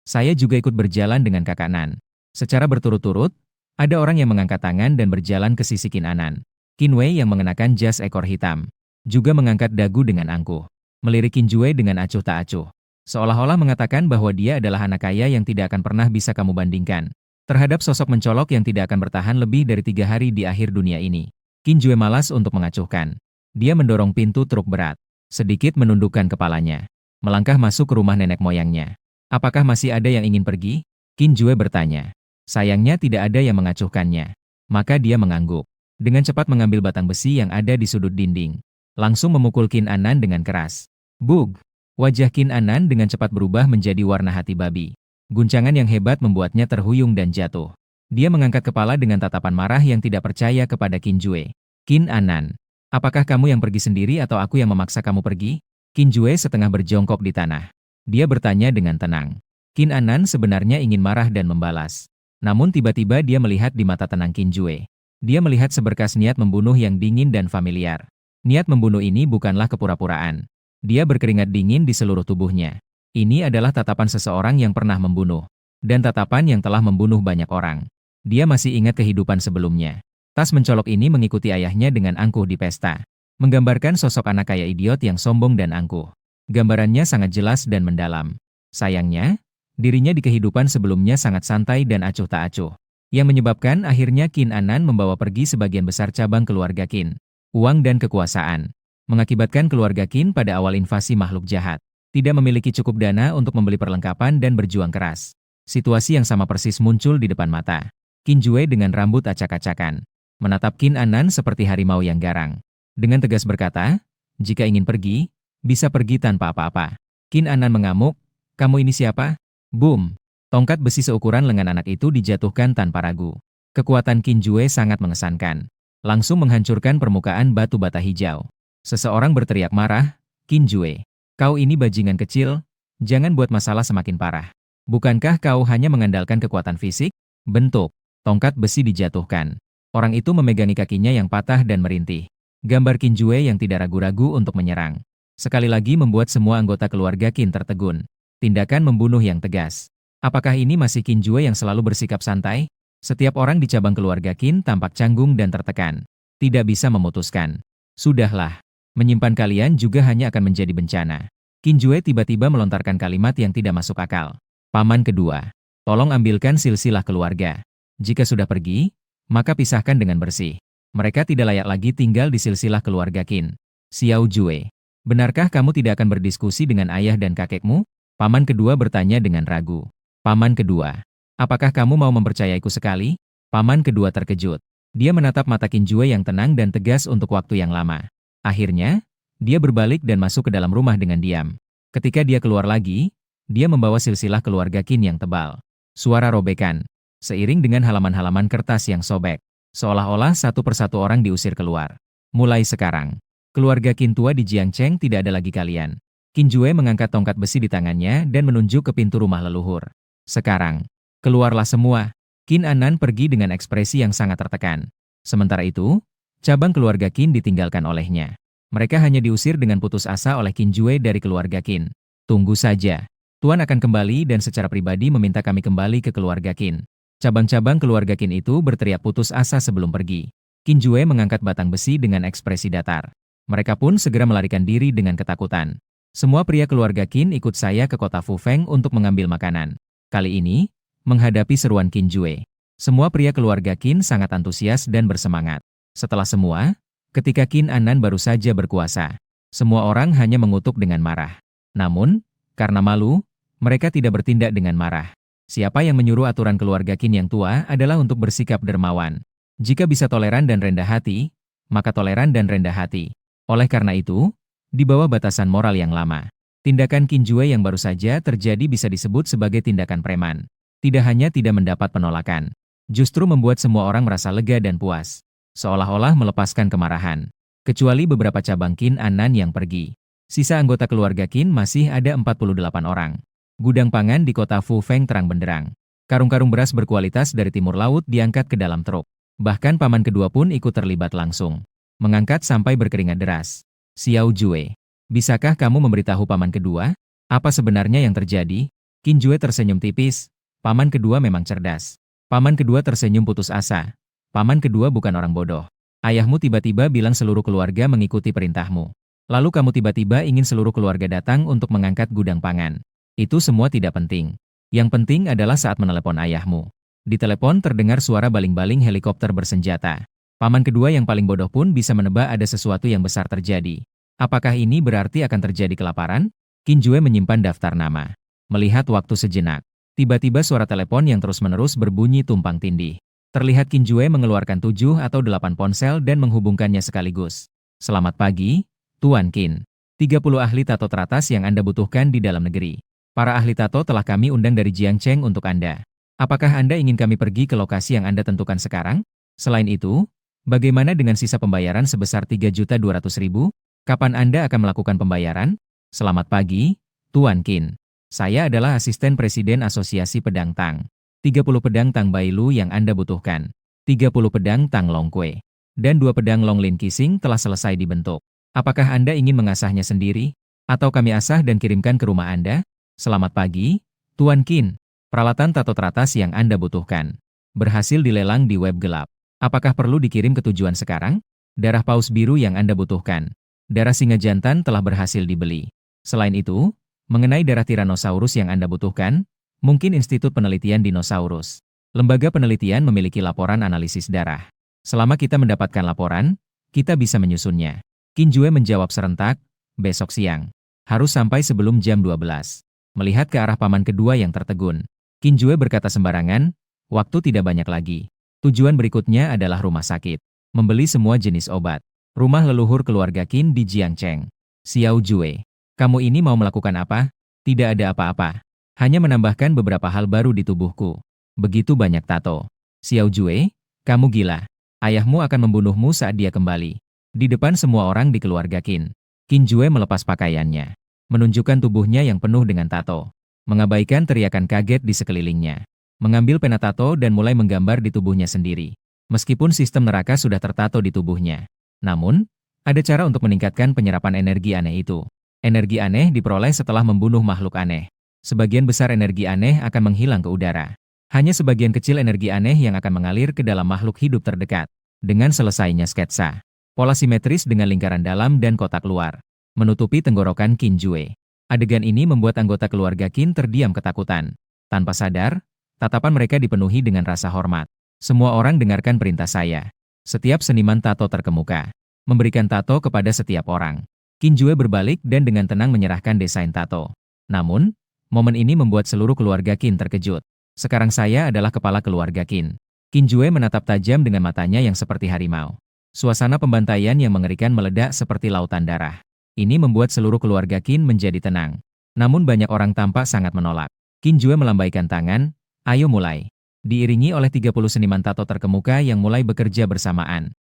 saya juga ikut berjalan dengan Kakak Nan. Secara berturut-turut, ada orang yang mengangkat tangan dan berjalan ke sisi Qin Anan. Qin Wei yang mengenakan jas ekor hitam, juga mengangkat dagu dengan angkuh. Melirik Qin Jue dengan acuh tak acuh. Seolah-olah mengatakan bahwa dia adalah anak kaya yang tidak akan pernah bisa kamu bandingkan. Terhadap sosok mencolok yang tidak akan bertahan lebih dari 3 hari di akhir dunia ini. Qin Jue malas untuk mengacuhkan. Dia mendorong pintu truk berat. Sedikit menundukkan kepalanya. Melangkah masuk ke rumah nenek moyangnya. Apakah masih ada yang ingin pergi? Qin Jue bertanya. Sayangnya tidak ada yang mengacuhkannya. Maka dia mengangguk. Dengan cepat mengambil batang besi yang ada di sudut dinding. Langsung memukul Qin Anan dengan keras. Bug! Wajah Qin Anan dengan cepat berubah menjadi warna hati babi. Guncangan yang hebat membuatnya terhuyung dan jatuh. Dia mengangkat kepala dengan tatapan marah yang tidak percaya kepada Qin Jue. Qin Anan, apakah kamu yang pergi sendiri atau aku yang memaksa kamu pergi? Qin Jue setengah berjongkok di tanah. Dia bertanya dengan tenang. Qin Anan sebenarnya ingin marah dan membalas. Namun tiba-tiba dia melihat di mata tenang Qin Jue. Dia melihat seberkas niat membunuh yang dingin dan familiar. Niat membunuh ini bukanlah kepura-puraan. Dia berkeringat dingin di seluruh tubuhnya. Ini adalah tatapan seseorang yang pernah membunuh. Dan tatapan yang telah membunuh banyak orang. Dia masih ingat kehidupan sebelumnya. Tas mencolok ini mengikuti ayahnya dengan angkuh di pesta. Menggambarkan sosok anak kaya idiot yang sombong dan angkuh. Gambarannya sangat jelas dan mendalam. Sayangnya, dirinya di kehidupan sebelumnya sangat santai dan acuh tak acuh. Yang menyebabkan akhirnya Qin Anan membawa pergi sebagian besar cabang keluarga Qin. Uang dan kekuasaan. Mengakibatkan keluarga Qin pada awal invasi makhluk jahat. Tidak memiliki cukup dana untuk membeli perlengkapan dan berjuang keras. Situasi yang sama persis muncul di depan mata. Qin Jue dengan rambut acak-acakan. Menatap Qin Anan seperti harimau yang garang. Dengan tegas berkata, jika ingin pergi, bisa pergi tanpa apa-apa. Qin Anan mengamuk, kamu ini siapa? Boom! Tongkat besi seukuran lengan anak itu dijatuhkan tanpa ragu. Kekuatan Qin Jue sangat mengesankan. Langsung menghancurkan permukaan batu bata hijau. Seseorang berteriak marah, Qin Jue. Kau ini bajingan kecil, jangan buat masalah semakin parah. Bukankah kau hanya mengandalkan kekuatan fisik? Bentuk, tongkat besi dijatuhkan. Orang itu memegangi kakinya yang patah dan merintih. Gambar Qin Jue yang tidak ragu-ragu untuk menyerang. Sekali lagi membuat semua anggota keluarga Qin tertegun. Tindakan membunuh yang tegas. Apakah ini masih Qin Jue yang selalu bersikap santai? Setiap orang di cabang keluarga Qin tampak canggung dan tertekan. Tidak bisa memutuskan. Sudahlah. Menyimpan kalian juga hanya akan menjadi bencana. Qin Jue tiba-tiba melontarkan kalimat yang tidak masuk akal. Paman kedua, tolong ambilkan silsilah keluarga. Jika sudah pergi, maka pisahkan dengan bersih. Mereka tidak layak lagi tinggal di silsilah keluarga Qin. Xiao Jue, benarkah kamu tidak akan berdiskusi dengan ayah dan kakekmu? Paman kedua bertanya dengan ragu. Paman kedua, apakah kamu mau mempercayaiku sekali? Paman kedua terkejut. Dia menatap mata Qin Jue yang tenang dan tegas untuk waktu yang lama. Akhirnya, dia berbalik dan masuk ke dalam rumah dengan diam. Ketika dia keluar lagi, dia membawa silsilah keluarga Qin yang tebal. Suara robekan, seiring dengan halaman-halaman kertas yang sobek. Seolah-olah satu persatu orang diusir keluar. Mulai sekarang, keluarga Qin tua di Jiangcheng tidak ada lagi kalian. Qin Jue mengangkat tongkat besi di tangannya dan menunjuk ke pintu rumah leluhur. Sekarang, keluarlah semua. Qin Anan pergi dengan ekspresi yang sangat tertekan. Sementara itu, cabang keluarga Qin ditinggalkan olehnya. Mereka hanya diusir dengan putus asa oleh Qin Jue dari keluarga Qin. Tunggu saja. Tuan akan kembali dan secara pribadi meminta kami kembali ke keluarga Qin. Cabang-cabang keluarga Qin itu berteriak putus asa sebelum pergi. Qin Jue mengangkat batang besi dengan ekspresi datar. Mereka pun segera melarikan diri dengan ketakutan. Semua pria keluarga Qin ikut saya ke kota Fufeng untuk mengambil makanan. Kali ini, menghadapi seruan Qin Jue. Semua pria keluarga Qin sangat antusias dan bersemangat. Setelah semua, ketika Qin Anan baru saja berkuasa, semua orang hanya mengutuk dengan marah. Namun, karena malu, mereka tidak bertindak dengan marah. Siapa yang menyuruh aturan keluarga Qin yang tua adalah untuk bersikap dermawan. Jika bisa toleran dan rendah hati, maka toleran dan rendah hati. Oleh karena itu, di bawah batasan moral yang lama, tindakan Qin Jue yang baru saja terjadi bisa disebut sebagai tindakan preman. Tidak hanya tidak mendapat penolakan, justru membuat semua orang merasa lega dan puas. Seolah-olah melepaskan kemarahan. Kecuali beberapa cabang Qin Anan yang pergi. Sisa anggota keluarga Qin masih ada 48 orang. Gudang pangan di kota Fufeng terang benderang. Karung-karung beras berkualitas dari timur laut diangkat ke dalam truk. Bahkan paman kedua pun ikut terlibat langsung. Mengangkat sampai berkeringat deras. Xiao Jue, bisakah kamu memberitahu paman kedua? Apa sebenarnya yang terjadi? Qin Jue tersenyum tipis. Paman kedua memang cerdas. Paman kedua tersenyum putus asa. Paman kedua bukan orang bodoh. Ayahmu tiba-tiba bilang seluruh keluarga mengikuti perintahmu. Lalu kamu tiba-tiba ingin seluruh keluarga datang untuk mengangkat gudang pangan. Itu semua tidak penting. Yang penting adalah saat menelepon ayahmu. Di telepon terdengar suara baling-baling helikopter bersenjata. Paman kedua yang paling bodoh pun bisa menebak ada sesuatu yang besar terjadi. Apakah ini berarti akan terjadi kelaparan? Qin Jue menyimpan daftar nama. Melihat waktu sejenak. Tiba-tiba suara telepon yang terus-menerus berbunyi tumpang tindih. Terlihat Qin Jue mengeluarkan 7 atau 8 ponsel dan menghubungkannya sekaligus. Selamat pagi, Tuan Qin. 30 ahli tato teratas yang Anda butuhkan di dalam negeri. Para ahli tato telah kami undang dari Jiangcheng untuk Anda. Apakah Anda ingin kami pergi ke lokasi yang Anda tentukan sekarang? Selain itu, bagaimana dengan sisa pembayaran sebesar 3.200.000? Kapan Anda akan melakukan pembayaran? Selamat pagi, Tuan Qin. Saya adalah asisten presiden Asosiasi Pedang Tang. 30 pedang Tang Bailu yang Anda butuhkan. 30 pedang Tang Long Kue. Dan 2 pedang Long Lin Qixing telah selesai dibentuk. Apakah Anda ingin mengasahnya sendiri? Atau kami asah dan kirimkan ke rumah Anda? Selamat pagi, Tuan Qin. Peralatan tato teratas yang Anda butuhkan. Berhasil dilelang di web gelap. Apakah perlu dikirim ke tujuan sekarang? Darah paus biru yang Anda butuhkan. Darah singa jantan telah berhasil dibeli. Selain itu, mengenai darah Tyrannosaurus yang Anda butuhkan, mungkin Institut Penelitian Dinosaurus. Lembaga penelitian memiliki laporan analisis darah. Selama kita mendapatkan laporan, kita bisa menyusunnya. Qin Jue menjawab serentak, besok siang. Harus sampai sebelum jam 12. Melihat ke arah paman kedua yang tertegun, Qin Jue berkata sembarangan, waktu tidak banyak lagi. Tujuan berikutnya adalah rumah sakit. Membeli semua jenis obat. Rumah leluhur keluarga Qin di Jiangcheng. Xiao Jue, kamu ini mau melakukan apa? Tidak ada apa-apa. Hanya menambahkan beberapa hal baru di tubuhku. Begitu banyak tato. Xiao Jue, kamu gila. Ayahmu akan membunuhmu saat dia kembali. Di depan semua orang di keluarga Qin. Qin Jue melepas pakaiannya. Menunjukkan tubuhnya yang penuh dengan tato. Mengabaikan teriakan kaget di sekelilingnya. Mengambil pena tato dan mulai menggambar di tubuhnya sendiri. Meskipun sistem neraka sudah tertato di tubuhnya. Namun, ada cara untuk meningkatkan penyerapan energi aneh itu. Energi aneh diperoleh setelah membunuh makhluk aneh. Sebagian besar energi aneh akan menghilang ke udara. Hanya sebagian kecil energi aneh yang akan mengalir ke dalam makhluk hidup terdekat. Dengan selesainya sketsa. Pola simetris dengan lingkaran dalam dan kotak luar. Menutupi tenggorokan Qin Jue. Adegan ini membuat anggota keluarga Qin terdiam ketakutan. Tanpa sadar, tatapan mereka dipenuhi dengan rasa hormat. Semua orang dengarkan perintah saya. Setiap seniman tato terkemuka. Memberikan tato kepada setiap orang. Qin Jue berbalik dan dengan tenang menyerahkan desain tato. Namun, momen ini membuat seluruh keluarga Qin terkejut. Sekarang saya adalah kepala keluarga Qin. Qin Jue menatap tajam dengan matanya yang seperti harimau. Suasana pembantaian yang mengerikan meledak seperti lautan darah. Ini membuat seluruh keluarga Qin menjadi tenang. Namun banyak orang tampak sangat menolak. Qin Jue melambaikan tangan, ayo mulai. Diiringi oleh 30 seniman tato terkemuka yang mulai bekerja bersamaan.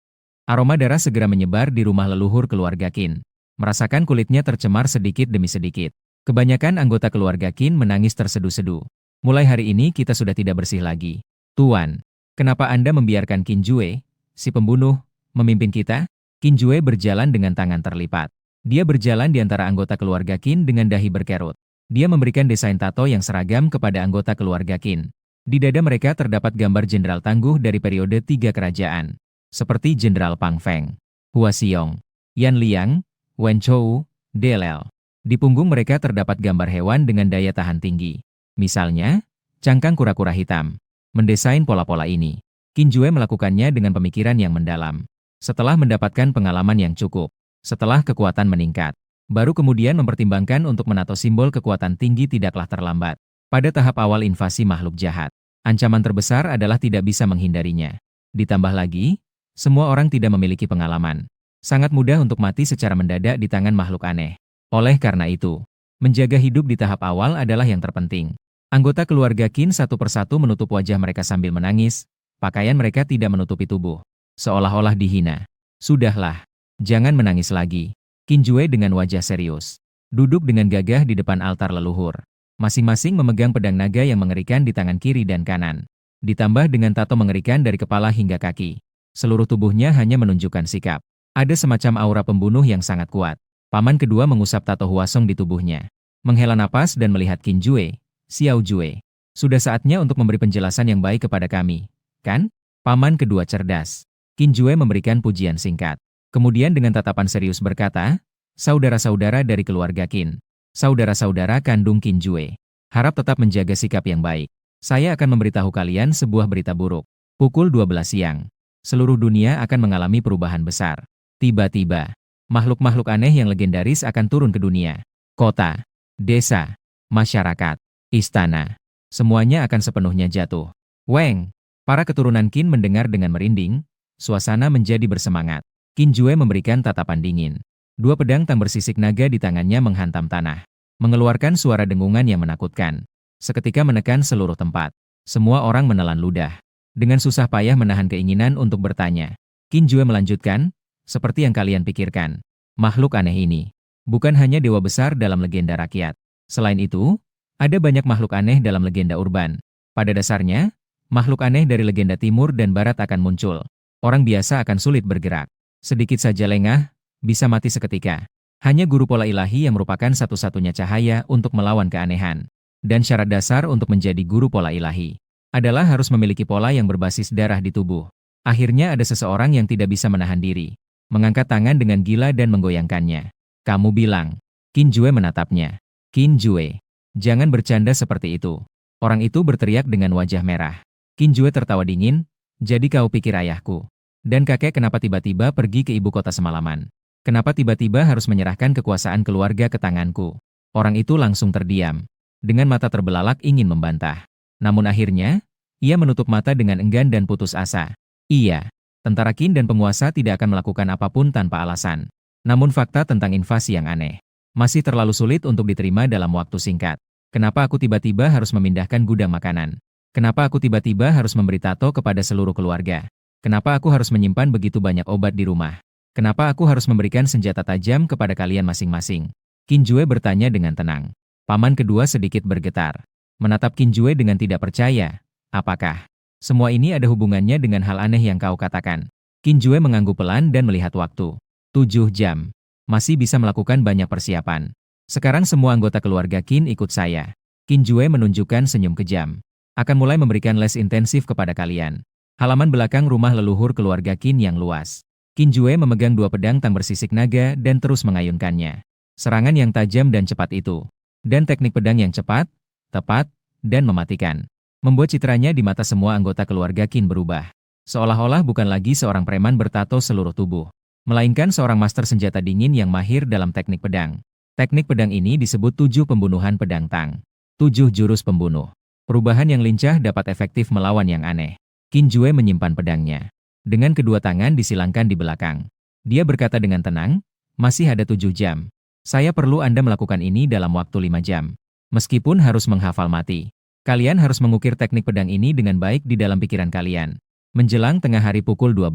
Aroma darah segera menyebar di rumah leluhur keluarga Qin. Merasakan kulitnya tercemar sedikit demi sedikit. Kebanyakan anggota keluarga Qin menangis terseduh-seduh. Mulai hari ini kita sudah tidak bersih lagi. Tuan, kenapa Anda membiarkan Qin Jue, si pembunuh, memimpin kita? Qin Jue berjalan dengan tangan terlipat. Dia berjalan di antara anggota keluarga Qin dengan dahi berkerut. Dia memberikan desain tato yang seragam kepada anggota keluarga Qin. Di dada mereka terdapat gambar jenderal tangguh dari periode 3 kerajaan. Seperti Jenderal Pang Feng, Hua Xiong, Yan Liang, Wen Chou, Delel. Di punggung mereka terdapat gambar hewan dengan daya tahan tinggi. Misalnya, cangkang kura-kura hitam. Mendesain pola-pola ini, Qin Jue melakukannya dengan pemikiran yang mendalam. Setelah mendapatkan pengalaman yang cukup, setelah kekuatan meningkat, baru kemudian mempertimbangkan untuk menato simbol kekuatan tinggi tidaklah terlambat. Pada tahap awal invasi makhluk jahat, ancaman terbesar adalah tidak bisa menghindarinya. Ditambah lagi, semua orang tidak memiliki pengalaman. Sangat mudah untuk mati secara mendadak di tangan makhluk aneh. Oleh karena itu, menjaga hidup di tahap awal adalah yang terpenting. Anggota keluarga Qin satu persatu menutup wajah mereka sambil menangis. Pakaian mereka tidak menutupi tubuh. Seolah-olah dihina. Sudahlah. Jangan menangis lagi. Qin Jue dengan wajah serius. Duduk dengan gagah di depan altar leluhur. Masing-masing memegang pedang naga yang mengerikan di tangan kiri dan kanan. Ditambah dengan tato mengerikan dari kepala hingga kaki. Seluruh tubuhnya hanya menunjukkan sikap. Ada semacam aura pembunuh yang sangat kuat. Paman kedua mengusap tato Huasong di tubuhnya. Menghela napas dan melihat Qin Jue, Xiao Jue. Sudah saatnya untuk memberi penjelasan yang baik kepada kami, kan? Paman kedua cerdas. Qin Jue memberikan pujian singkat. Kemudian dengan tatapan serius berkata, saudara-saudara dari keluarga Qin. Saudara-saudara kandung Qin Jue. Harap tetap menjaga sikap yang baik. Saya akan memberitahu kalian sebuah berita buruk. Pukul 12 siang. Seluruh dunia akan mengalami perubahan besar. Tiba-tiba, makhluk-makhluk aneh yang legendaris akan turun ke dunia. Kota, desa, masyarakat, istana. Semuanya akan sepenuhnya jatuh. Weng! Para keturunan Qin mendengar dengan merinding. Suasana menjadi bersemangat. Qin Jue memberikan tatapan dingin. Dua pedang tang bersisik naga di tangannya menghantam tanah. Mengeluarkan suara dengungan yang menakutkan. Seketika menekan seluruh tempat. Semua orang menelan ludah. Dengan susah payah menahan keinginan untuk bertanya. Qin Jue melanjutkan, seperti yang kalian pikirkan. Makhluk aneh ini bukan hanya dewa besar dalam legenda rakyat. Selain itu, ada banyak makhluk aneh dalam legenda urban. Pada dasarnya, makhluk aneh dari legenda timur dan barat akan muncul. Orang biasa akan sulit bergerak. Sedikit saja lengah, bisa mati seketika. Hanya guru pola ilahi yang merupakan satu-satunya cahaya untuk melawan keanehan. Dan syarat dasar untuk menjadi guru pola ilahi adalah harus memiliki pola yang berbasis darah di tubuh. Akhirnya ada seseorang yang tidak bisa menahan diri. Mengangkat tangan dengan gila dan menggoyangkannya. Kamu bilang. Qin Jue menatapnya. Qin Jue. Jangan bercanda seperti itu. Orang itu berteriak dengan wajah merah. Qin Jue tertawa dingin. Jadi kau pikir ayahku dan kakek kenapa tiba-tiba pergi ke ibu kota semalaman? Kenapa tiba-tiba harus menyerahkan kekuasaan keluarga ke tanganku? Orang itu langsung terdiam. Dengan mata terbelalak ingin membantah. Namun akhirnya, ia menutup mata dengan enggan dan putus asa. Iya, tentara Qin dan penguasa tidak akan melakukan apapun tanpa alasan. Namun fakta tentang invasi yang aneh masih terlalu sulit untuk diterima dalam waktu singkat. Kenapa aku tiba-tiba harus memindahkan gudang makanan? Kenapa aku tiba-tiba harus memberi tato kepada seluruh keluarga? Kenapa aku harus menyimpan begitu banyak obat di rumah? Kenapa aku harus memberikan senjata tajam kepada kalian masing-masing? Qin Jue bertanya dengan tenang. Paman kedua sedikit bergetar. Menatap Qin Jue dengan tidak percaya. Apakah semua ini ada hubungannya dengan hal aneh yang kau katakan? Qin Jue mengangguk pelan dan melihat waktu. 7 jam. Masih bisa melakukan banyak persiapan. Sekarang semua anggota keluarga Qin ikut saya. Qin Jue menunjukkan senyum kejam. Akan mulai memberikan les intensif kepada kalian. Halaman belakang rumah leluhur keluarga Qin yang luas. Qin Jue memegang dua pedang tang bersisik naga dan terus mengayunkannya. Serangan yang tajam dan cepat itu. Dan teknik pedang yang cepat, tepat, dan mematikan. Membuat citranya di mata semua anggota keluarga Qin berubah. Seolah-olah bukan lagi seorang preman bertato seluruh tubuh. Melainkan seorang master senjata dingin yang mahir dalam teknik pedang. Teknik pedang ini disebut 7 pembunuhan pedang tang. 7 jurus pembunuh. Perubahan yang lincah dapat efektif melawan yang aneh. Qin Jue menyimpan pedangnya. Dengan kedua tangan disilangkan di belakang. Dia berkata dengan tenang, masih ada 7 jam. Saya perlu Anda melakukan ini dalam waktu 5 jam. Meskipun harus menghafal mati. Kalian harus mengukir teknik pedang ini dengan baik di dalam pikiran kalian. Menjelang tengah hari pukul 12.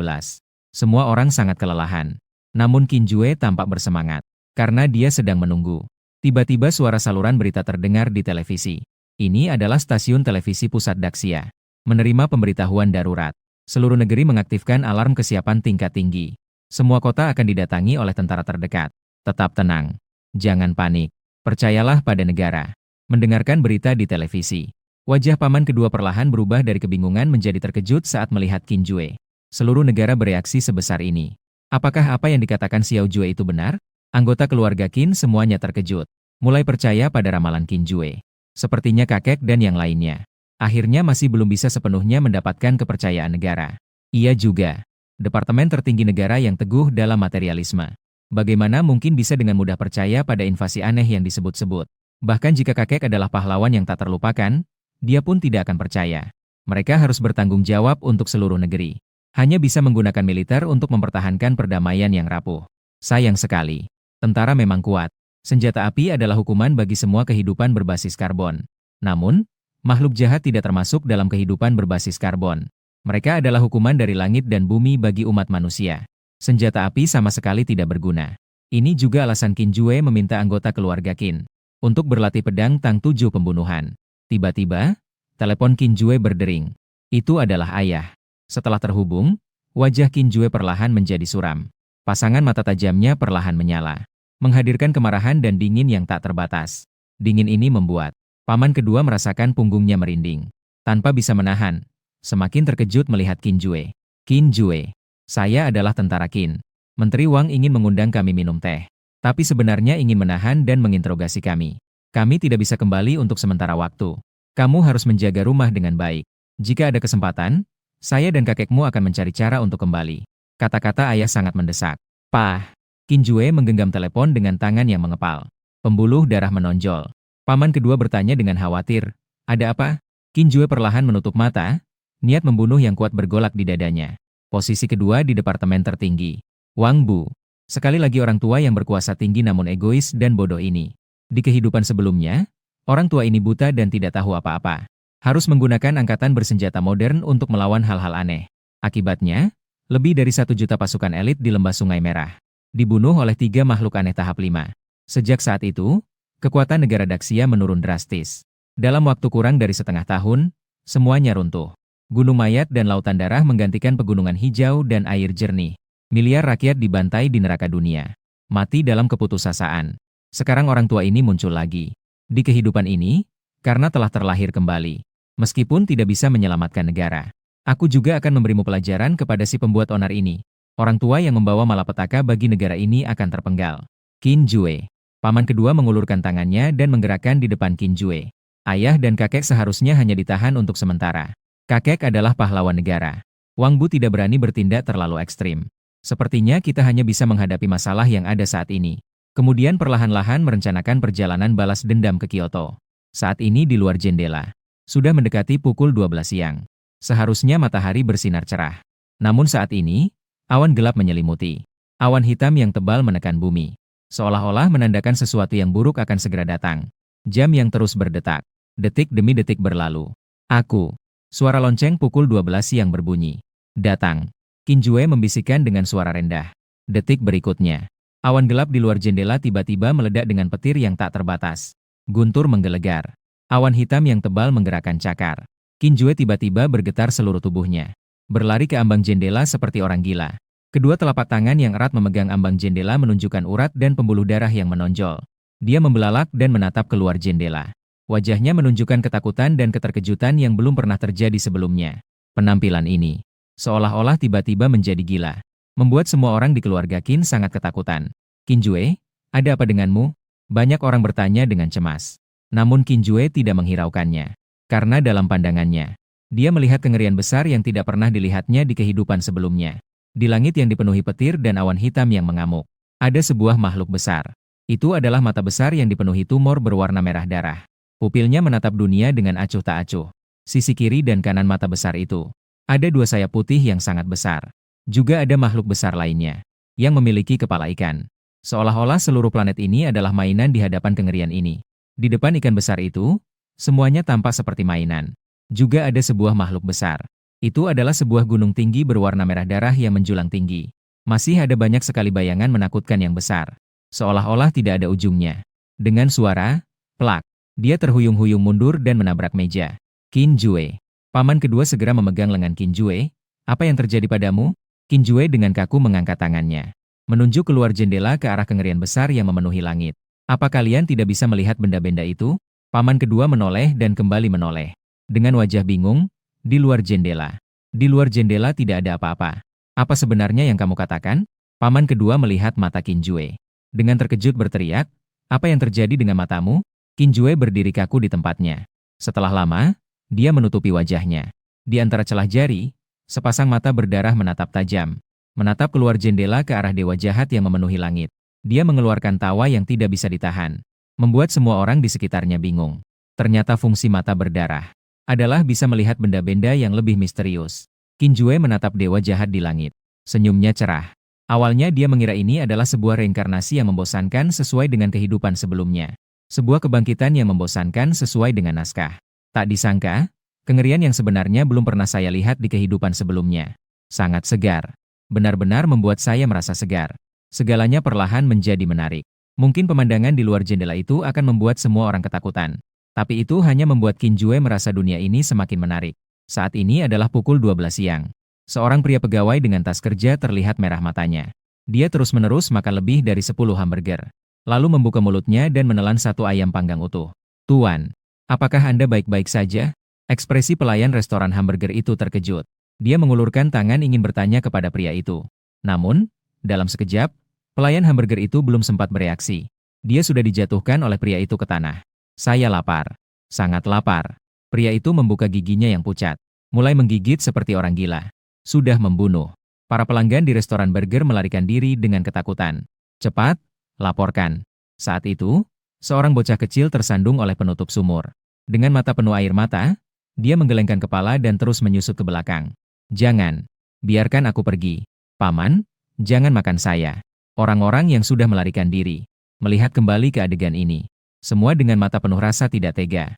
Semua orang sangat kelelahan. Namun Qin Jue tampak bersemangat. Karena dia sedang menunggu. Tiba-tiba suara saluran berita terdengar di televisi. Ini adalah stasiun televisi pusat Daxia. Menerima pemberitahuan darurat. Seluruh negeri mengaktifkan alarm kesiapan tingkat tinggi. Semua kota akan didatangi oleh tentara terdekat. Tetap tenang. Jangan panik. Percayalah pada negara. Mendengarkan berita di televisi. Wajah paman kedua perlahan berubah dari kebingungan menjadi terkejut saat melihat Qin Jue. Seluruh negara bereaksi sebesar ini. Apakah apa yang dikatakan Xiao Jue itu benar? Anggota keluarga Qin semuanya terkejut. Mulai percaya pada ramalan Qin Jue. Sepertinya kakek dan yang lainnya. Akhirnya masih belum bisa sepenuhnya mendapatkan kepercayaan negara. Ia juga. Departemen tertinggi negara yang teguh dalam materialisme. Bagaimana mungkin bisa dengan mudah percaya pada invasi aneh yang disebut-sebut? Bahkan jika kakek adalah pahlawan yang tak terlupakan, dia pun tidak akan percaya. Mereka harus bertanggung jawab untuk seluruh negeri. Hanya bisa menggunakan militer untuk mempertahankan perdamaian yang rapuh. Sayang sekali. Tentara memang kuat. Senjata api adalah hukuman bagi semua kehidupan berbasis karbon. Namun, makhluk jahat tidak termasuk dalam kehidupan berbasis karbon. Mereka adalah hukuman dari langit dan bumi bagi umat manusia. Senjata api sama sekali tidak berguna. Ini juga alasan Qin Jue meminta anggota keluarga Qin untuk berlatih pedang Tang 7 pembunuhan. Tiba-tiba, telepon Qin Jue berdering. Itu adalah ayah. Setelah terhubung, wajah Qin Jue perlahan menjadi suram. Pasangan mata tajamnya perlahan menyala, menghadirkan kemarahan dan dingin yang tak terbatas. Dingin ini membuat paman kedua merasakan punggungnya merinding. Tanpa bisa menahan, semakin terkejut melihat Qin Jue. Qin Jue, saya adalah tentara Qin. Menteri Wang ingin mengundang kami minum teh. Tapi sebenarnya ingin menahan dan menginterogasi kami. Kami tidak bisa kembali untuk sementara waktu. Kamu harus menjaga rumah dengan baik. Jika ada kesempatan, saya dan kakekmu akan mencari cara untuk kembali. Kata-kata ayah sangat mendesak. Pah! Qin Jue menggenggam telepon dengan tangan yang mengepal. Pembuluh darah menonjol. Paman kedua bertanya dengan khawatir. Ada apa? Qin Jue perlahan menutup mata. Niat membunuh yang kuat bergolak di dadanya. Posisi kedua di departemen tertinggi. Wang Bu. Sekali lagi orang tua yang berkuasa tinggi namun egois dan bodoh ini. Di kehidupan sebelumnya, orang tua ini buta dan tidak tahu apa-apa. Harus menggunakan angkatan bersenjata modern untuk melawan hal-hal aneh. Akibatnya, lebih dari 1 juta pasukan elit di lembah Sungai Merah. Dibunuh oleh 3 makhluk aneh tahap 5. Sejak saat itu, kekuatan negara Daxia menurun drastis. Dalam waktu kurang dari setengah tahun, semuanya runtuh. Gunung mayat dan lautan darah menggantikan pegunungan hijau dan air jernih. Miliar rakyat dibantai di neraka dunia. Mati dalam keputusasaan. Sekarang orang tua ini muncul lagi. Di kehidupan ini, karena telah terlahir kembali. Meskipun tidak bisa menyelamatkan negara. Aku juga akan memberimu pelajaran kepada si pembuat onar ini. Orang tua yang membawa malapetaka bagi negara ini akan terpenggal. Qin Jue. Paman kedua mengulurkan tangannya dan menggerakkan di depan Qin Jue. Ayah dan kakek seharusnya hanya ditahan untuk sementara. Kakek adalah pahlawan negara. Wang Bu tidak berani bertindak terlalu ekstrim. Sepertinya kita hanya bisa menghadapi masalah yang ada saat ini. Kemudian perlahan-lahan merencanakan perjalanan balas dendam ke Kyoto. Saat ini di luar jendela. Sudah mendekati pukul 12 siang. Seharusnya matahari bersinar cerah. Namun saat ini, awan gelap menyelimuti. Awan hitam yang tebal menekan bumi. Seolah-olah menandakan sesuatu yang buruk akan segera datang. Jam yang terus berdetak. Detik demi detik berlalu. Aku. Suara lonceng pukul 12 siang berbunyi. Datang. Qin Jue membisikkan dengan suara rendah. Detik berikutnya, awan gelap di luar jendela tiba-tiba meledak dengan petir yang tak terbatas. Guntur menggelegar. Awan hitam yang tebal menggerakkan cakar. Qin Jue tiba-tiba bergetar seluruh tubuhnya. Berlari ke ambang jendela seperti orang gila. Kedua telapak tangan yang erat memegang ambang jendela menunjukkan urat dan pembuluh darah yang menonjol. Dia membelalak dan menatap keluar jendela. Wajahnya menunjukkan ketakutan dan keterkejutan yang belum pernah terjadi sebelumnya. Penampilan ini seolah-olah tiba-tiba menjadi gila. Membuat semua orang di keluarga Qin sangat ketakutan. Qin Jue, ada apa denganmu? Banyak orang bertanya dengan cemas. Namun Qin Jue tidak menghiraukannya. Karena dalam pandangannya, dia melihat kengerian besar yang tidak pernah dilihatnya di kehidupan sebelumnya. Di langit yang dipenuhi petir dan awan hitam yang mengamuk, ada sebuah makhluk besar. Itu adalah mata besar yang dipenuhi tumor berwarna merah darah. Pupilnya menatap dunia dengan acuh tak acuh. Sisi kiri dan kanan mata besar itu ada 2 sayap putih yang sangat besar. Juga ada makhluk besar lainnya, yang memiliki kepala ikan. Seolah-olah seluruh planet ini adalah mainan di hadapan kengerian ini. Di depan ikan besar itu, semuanya tampak seperti mainan. Juga ada sebuah makhluk besar. Itu adalah sebuah gunung tinggi berwarna merah darah yang menjulang tinggi. Masih ada banyak sekali bayangan menakutkan yang besar. Seolah-olah tidak ada ujungnya. Dengan suara, plak, dia terhuyung-huyung mundur dan menabrak meja. Qin Jue. Paman kedua segera memegang lengan Qin Jue. Apa yang terjadi padamu? Qin Jue dengan kaku mengangkat tangannya. Menunjuk keluar jendela ke arah kengerian besar yang memenuhi langit. Apa kalian tidak bisa melihat benda-benda itu? Paman kedua menoleh dan kembali menoleh. Dengan wajah bingung, di luar jendela. Di luar jendela tidak ada apa-apa. Apa sebenarnya yang kamu katakan? Paman kedua melihat mata Qin Jue. Dengan terkejut berteriak, apa yang terjadi dengan matamu? Qin Jue berdiri kaku di tempatnya. Setelah lama, dia menutupi wajahnya. Di antara celah jari, sepasang mata berdarah menatap tajam. Menatap keluar jendela ke arah dewa jahat yang memenuhi langit. Dia mengeluarkan tawa yang tidak bisa ditahan. Membuat semua orang di sekitarnya bingung. Ternyata fungsi mata berdarah adalah bisa melihat benda-benda yang lebih misterius. Qin Jue menatap dewa jahat di langit. Senyumnya cerah. Awalnya dia mengira ini adalah sebuah reinkarnasi yang membosankan sesuai dengan kehidupan sebelumnya. Sebuah kebangkitan yang membosankan sesuai dengan naskah. Tak disangka, kengerian yang sebenarnya belum pernah saya lihat di kehidupan sebelumnya. Sangat segar. Benar-benar membuat saya merasa segar. Segalanya perlahan menjadi menarik. Mungkin pemandangan di luar jendela itu akan membuat semua orang ketakutan. Tapi itu hanya membuat Qin Jue merasa dunia ini semakin menarik. Saat ini adalah pukul 12 siang. Seorang pria pegawai dengan tas kerja terlihat merah matanya. Dia terus-menerus makan lebih dari 10 hamburger. Lalu membuka mulutnya dan menelan satu ayam panggang utuh. Tuan, apakah Anda baik-baik saja? Ekspresi pelayan restoran hamburger itu terkejut. Dia mengulurkan tangan ingin bertanya kepada pria itu. Namun, dalam sekejap, pelayan hamburger itu belum sempat bereaksi. Dia sudah dijatuhkan oleh pria itu ke tanah. Saya lapar. Sangat lapar. Pria itu membuka giginya yang pucat. Mulai menggigit seperti orang gila. Sudah membunuh. Para pelanggan di restoran burger melarikan diri dengan ketakutan. Cepat, laporkan. Saat itu, seorang bocah kecil tersandung oleh penutup sumur. Dengan mata penuh air mata, dia menggelengkan kepala dan terus menyusut ke belakang. Jangan. Biarkan aku pergi. Paman, jangan makan saya. Orang-orang yang sudah melarikan diri, melihat kembali ke adegan ini. Semua dengan mata penuh rasa tidak tega.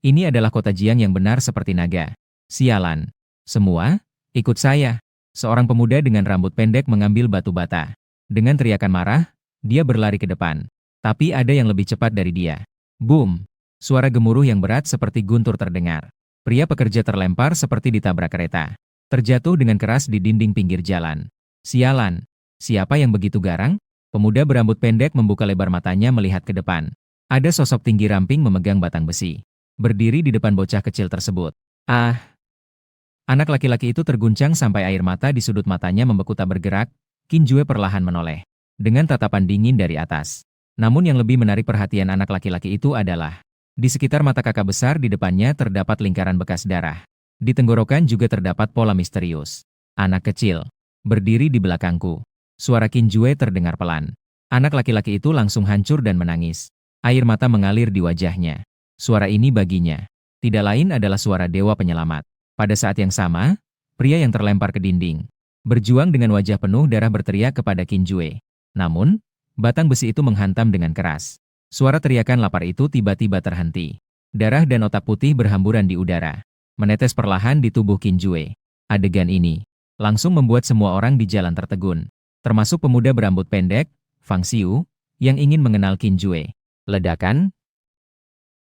Ini adalah kota Jiang yang benar seperti naga. Sialan. Semua, ikut saya. Seorang pemuda dengan rambut pendek mengambil batu bata. Dengan teriakan marah, dia berlari ke depan. Tapi ada yang lebih cepat dari dia. Boom! Suara gemuruh yang berat seperti guntur terdengar. Pria pekerja terlempar seperti ditabrak kereta. Terjatuh dengan keras di dinding pinggir jalan. Sialan. Siapa yang begitu garang? Pemuda berambut pendek membuka lebar matanya melihat ke depan. Ada sosok tinggi ramping memegang batang besi. Berdiri di depan bocah kecil tersebut. Ah! Anak laki-laki itu terguncang sampai air mata di sudut matanya membeku tak bergerak. Qin Jue perlahan menoleh. Dengan tatapan dingin dari atas. Namun yang lebih menarik perhatian anak laki-laki itu adalah di sekitar mata kakak besar di depannya terdapat lingkaran bekas darah. Di tenggorokan juga terdapat pola misterius. Anak kecil. Berdiri di belakangku. Suara Qin Jue terdengar pelan. Anak laki-laki itu langsung hancur dan menangis. Air mata mengalir di wajahnya. Suara ini baginya tidak lain adalah suara dewa penyelamat. Pada saat yang sama, pria yang terlempar ke dinding, berjuang dengan wajah penuh darah berteriak kepada Qin Jue. Namun, batang besi itu menghantam dengan keras. Suara teriakan lapar itu tiba-tiba terhenti. Darah dan otak putih berhamburan di udara, menetes perlahan di tubuh Qin Jue. Adegan ini langsung membuat semua orang di jalan tertegun. Termasuk pemuda berambut pendek, Fang Xiu, yang ingin mengenal Qin Jue. Ledakan.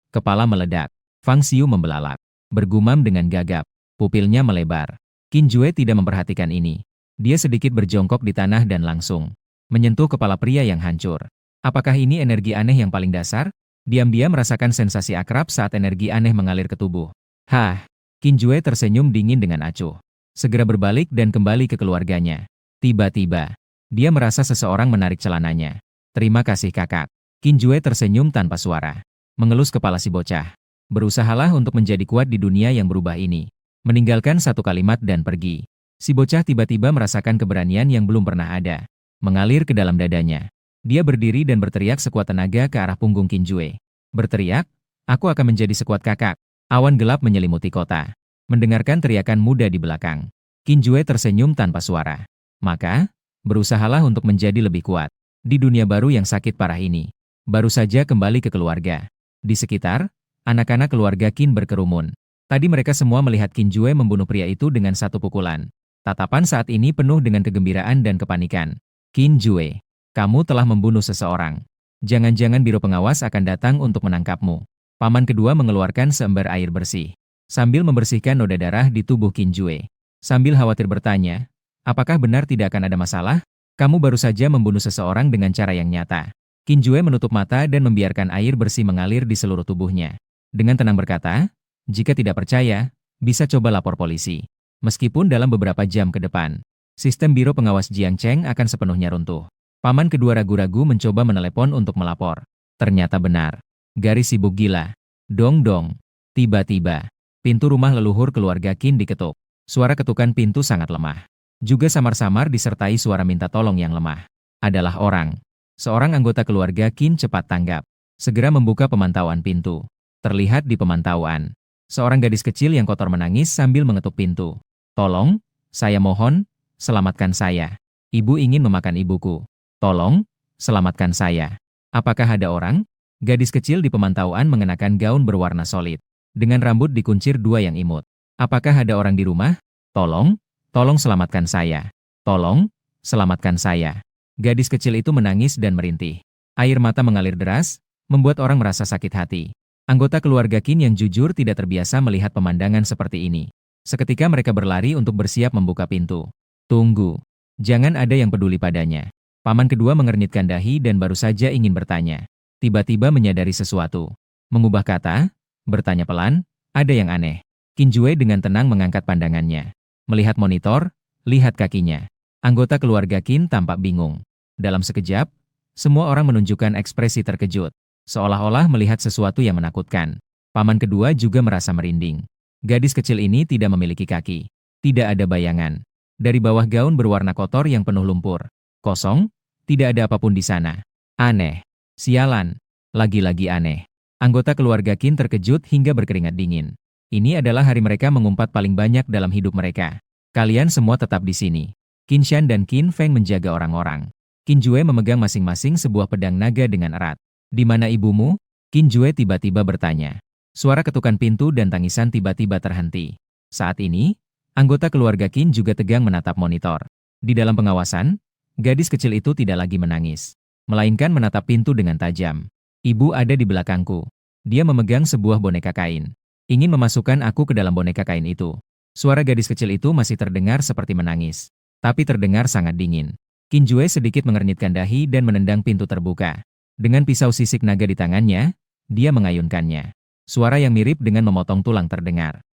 Kepala meledak. Fang Xiu membelalak. Bergumam dengan gagap. Pupilnya melebar. Qin Jue tidak memperhatikan ini. Dia sedikit berjongkok di tanah dan langsung menyentuh kepala pria yang hancur. Apakah ini energi aneh yang paling dasar? Diam-diam merasakan sensasi akrab saat energi aneh mengalir ke tubuh. Hah! Qin Jue tersenyum dingin dengan acuh. Segera berbalik dan kembali ke keluarganya. Tiba-tiba, dia merasa seseorang menarik celananya. Terima kasih kakak. Qin Jue tersenyum tanpa suara. Mengelus kepala si bocah. Berusahalah untuk menjadi kuat di dunia yang berubah ini. Meninggalkan satu kalimat dan pergi. Si bocah tiba-tiba merasakan keberanian yang belum pernah ada. Mengalir ke dalam dadanya. Dia berdiri dan berteriak sekuat tenaga ke arah punggung Qin Jue. Berteriak, aku akan menjadi sekuat kakak. Awan gelap menyelimuti kota. Mendengarkan teriakan muda di belakang. Qin Jue tersenyum tanpa suara. Maka, berusahalah untuk menjadi lebih kuat. Di dunia baru yang sakit parah ini. Baru saja kembali ke keluarga. Di sekitar, anak-anak keluarga Qin berkerumun. Tadi mereka semua melihat Qin Jue membunuh pria itu dengan satu pukulan. Tatapan saat ini penuh dengan kegembiraan dan kepanikan. Qin Jue, kamu telah membunuh seseorang. Jangan-jangan biro pengawas akan datang untuk menangkapmu. Paman kedua mengeluarkan seember air bersih. Sambil membersihkan noda darah di tubuh Qin Jue. Sambil khawatir bertanya, apakah benar tidak akan ada masalah? Kamu baru saja membunuh seseorang dengan cara yang nyata. Qin Jue menutup mata dan membiarkan air bersih mengalir di seluruh tubuhnya. Dengan tenang berkata, jika tidak percaya, bisa coba lapor polisi. Meskipun dalam beberapa jam ke depan, sistem biro pengawas Jiangcheng akan sepenuhnya runtuh. Paman kedua ragu-ragu mencoba menelepon untuk melapor. Ternyata benar. Garis sibuk gila. Dong-dong. Tiba-tiba, pintu rumah leluhur keluarga Qin diketuk. Suara ketukan pintu sangat lemah. Juga samar-samar disertai suara minta tolong yang lemah. Adalah orang. Seorang anggota keluarga Qin cepat tanggap. Segera membuka pemantauan pintu. Terlihat di pemantauan, seorang gadis kecil yang kotor menangis sambil mengetuk pintu. Tolong, saya mohon, selamatkan saya. Ibu ingin memakan ibuku. Tolong, selamatkan saya. Apakah ada orang? Gadis kecil di pemantauan mengenakan gaun berwarna solid. Dengan rambut dikuncir dua yang imut. Apakah ada orang di rumah? Tolong, tolong selamatkan saya. Tolong, selamatkan saya. Gadis kecil itu menangis dan merintih. Air mata mengalir deras, membuat orang merasa sakit hati. Anggota keluarga Qin yang jujur tidak terbiasa melihat pemandangan seperti ini. Seketika mereka berlari untuk bersiap membuka pintu. Tunggu. Jangan ada yang peduli padanya. Paman kedua mengernyitkan dahi dan baru saja ingin bertanya. Tiba-tiba menyadari sesuatu. Mengubah kata, bertanya pelan, ada yang aneh. Qin Jue dengan tenang mengangkat pandangannya. Melihat monitor, lihat kakinya. Anggota keluarga Qin tampak bingung. Dalam sekejap, semua orang menunjukkan ekspresi terkejut. Seolah-olah melihat sesuatu yang menakutkan. Paman kedua juga merasa merinding. Gadis kecil ini tidak memiliki kaki. Tidak ada bayangan. Dari bawah gaun berwarna kotor yang penuh lumpur. Kosong, tidak ada apapun di sana. Aneh. Sialan. Lagi-lagi aneh. Anggota keluarga Qin terkejut hingga berkeringat dingin. Ini adalah hari mereka mengumpat paling banyak dalam hidup mereka. Kalian semua tetap di sini. Qin Shan dan Qin Feng menjaga orang-orang. Qin Jue memegang masing-masing sebuah pedang naga dengan erat. Di mana ibumu? Qin Jue tiba-tiba bertanya. Suara ketukan pintu dan tangisan tiba-tiba terhenti. Saat ini, anggota keluarga Qin juga tegang menatap monitor. Di dalam pengawasan, gadis kecil itu tidak lagi menangis, melainkan menatap pintu dengan tajam. Ibu ada di belakangku. Dia memegang sebuah boneka kain. Ingin memasukkan aku ke dalam boneka kain itu. Suara gadis kecil itu masih terdengar seperti menangis, tapi terdengar sangat dingin. Qin Jue sedikit mengernyitkan dahi dan menendang pintu terbuka. Dengan pisau sisik naga di tangannya, dia mengayunkannya. Suara yang mirip dengan memotong tulang terdengar.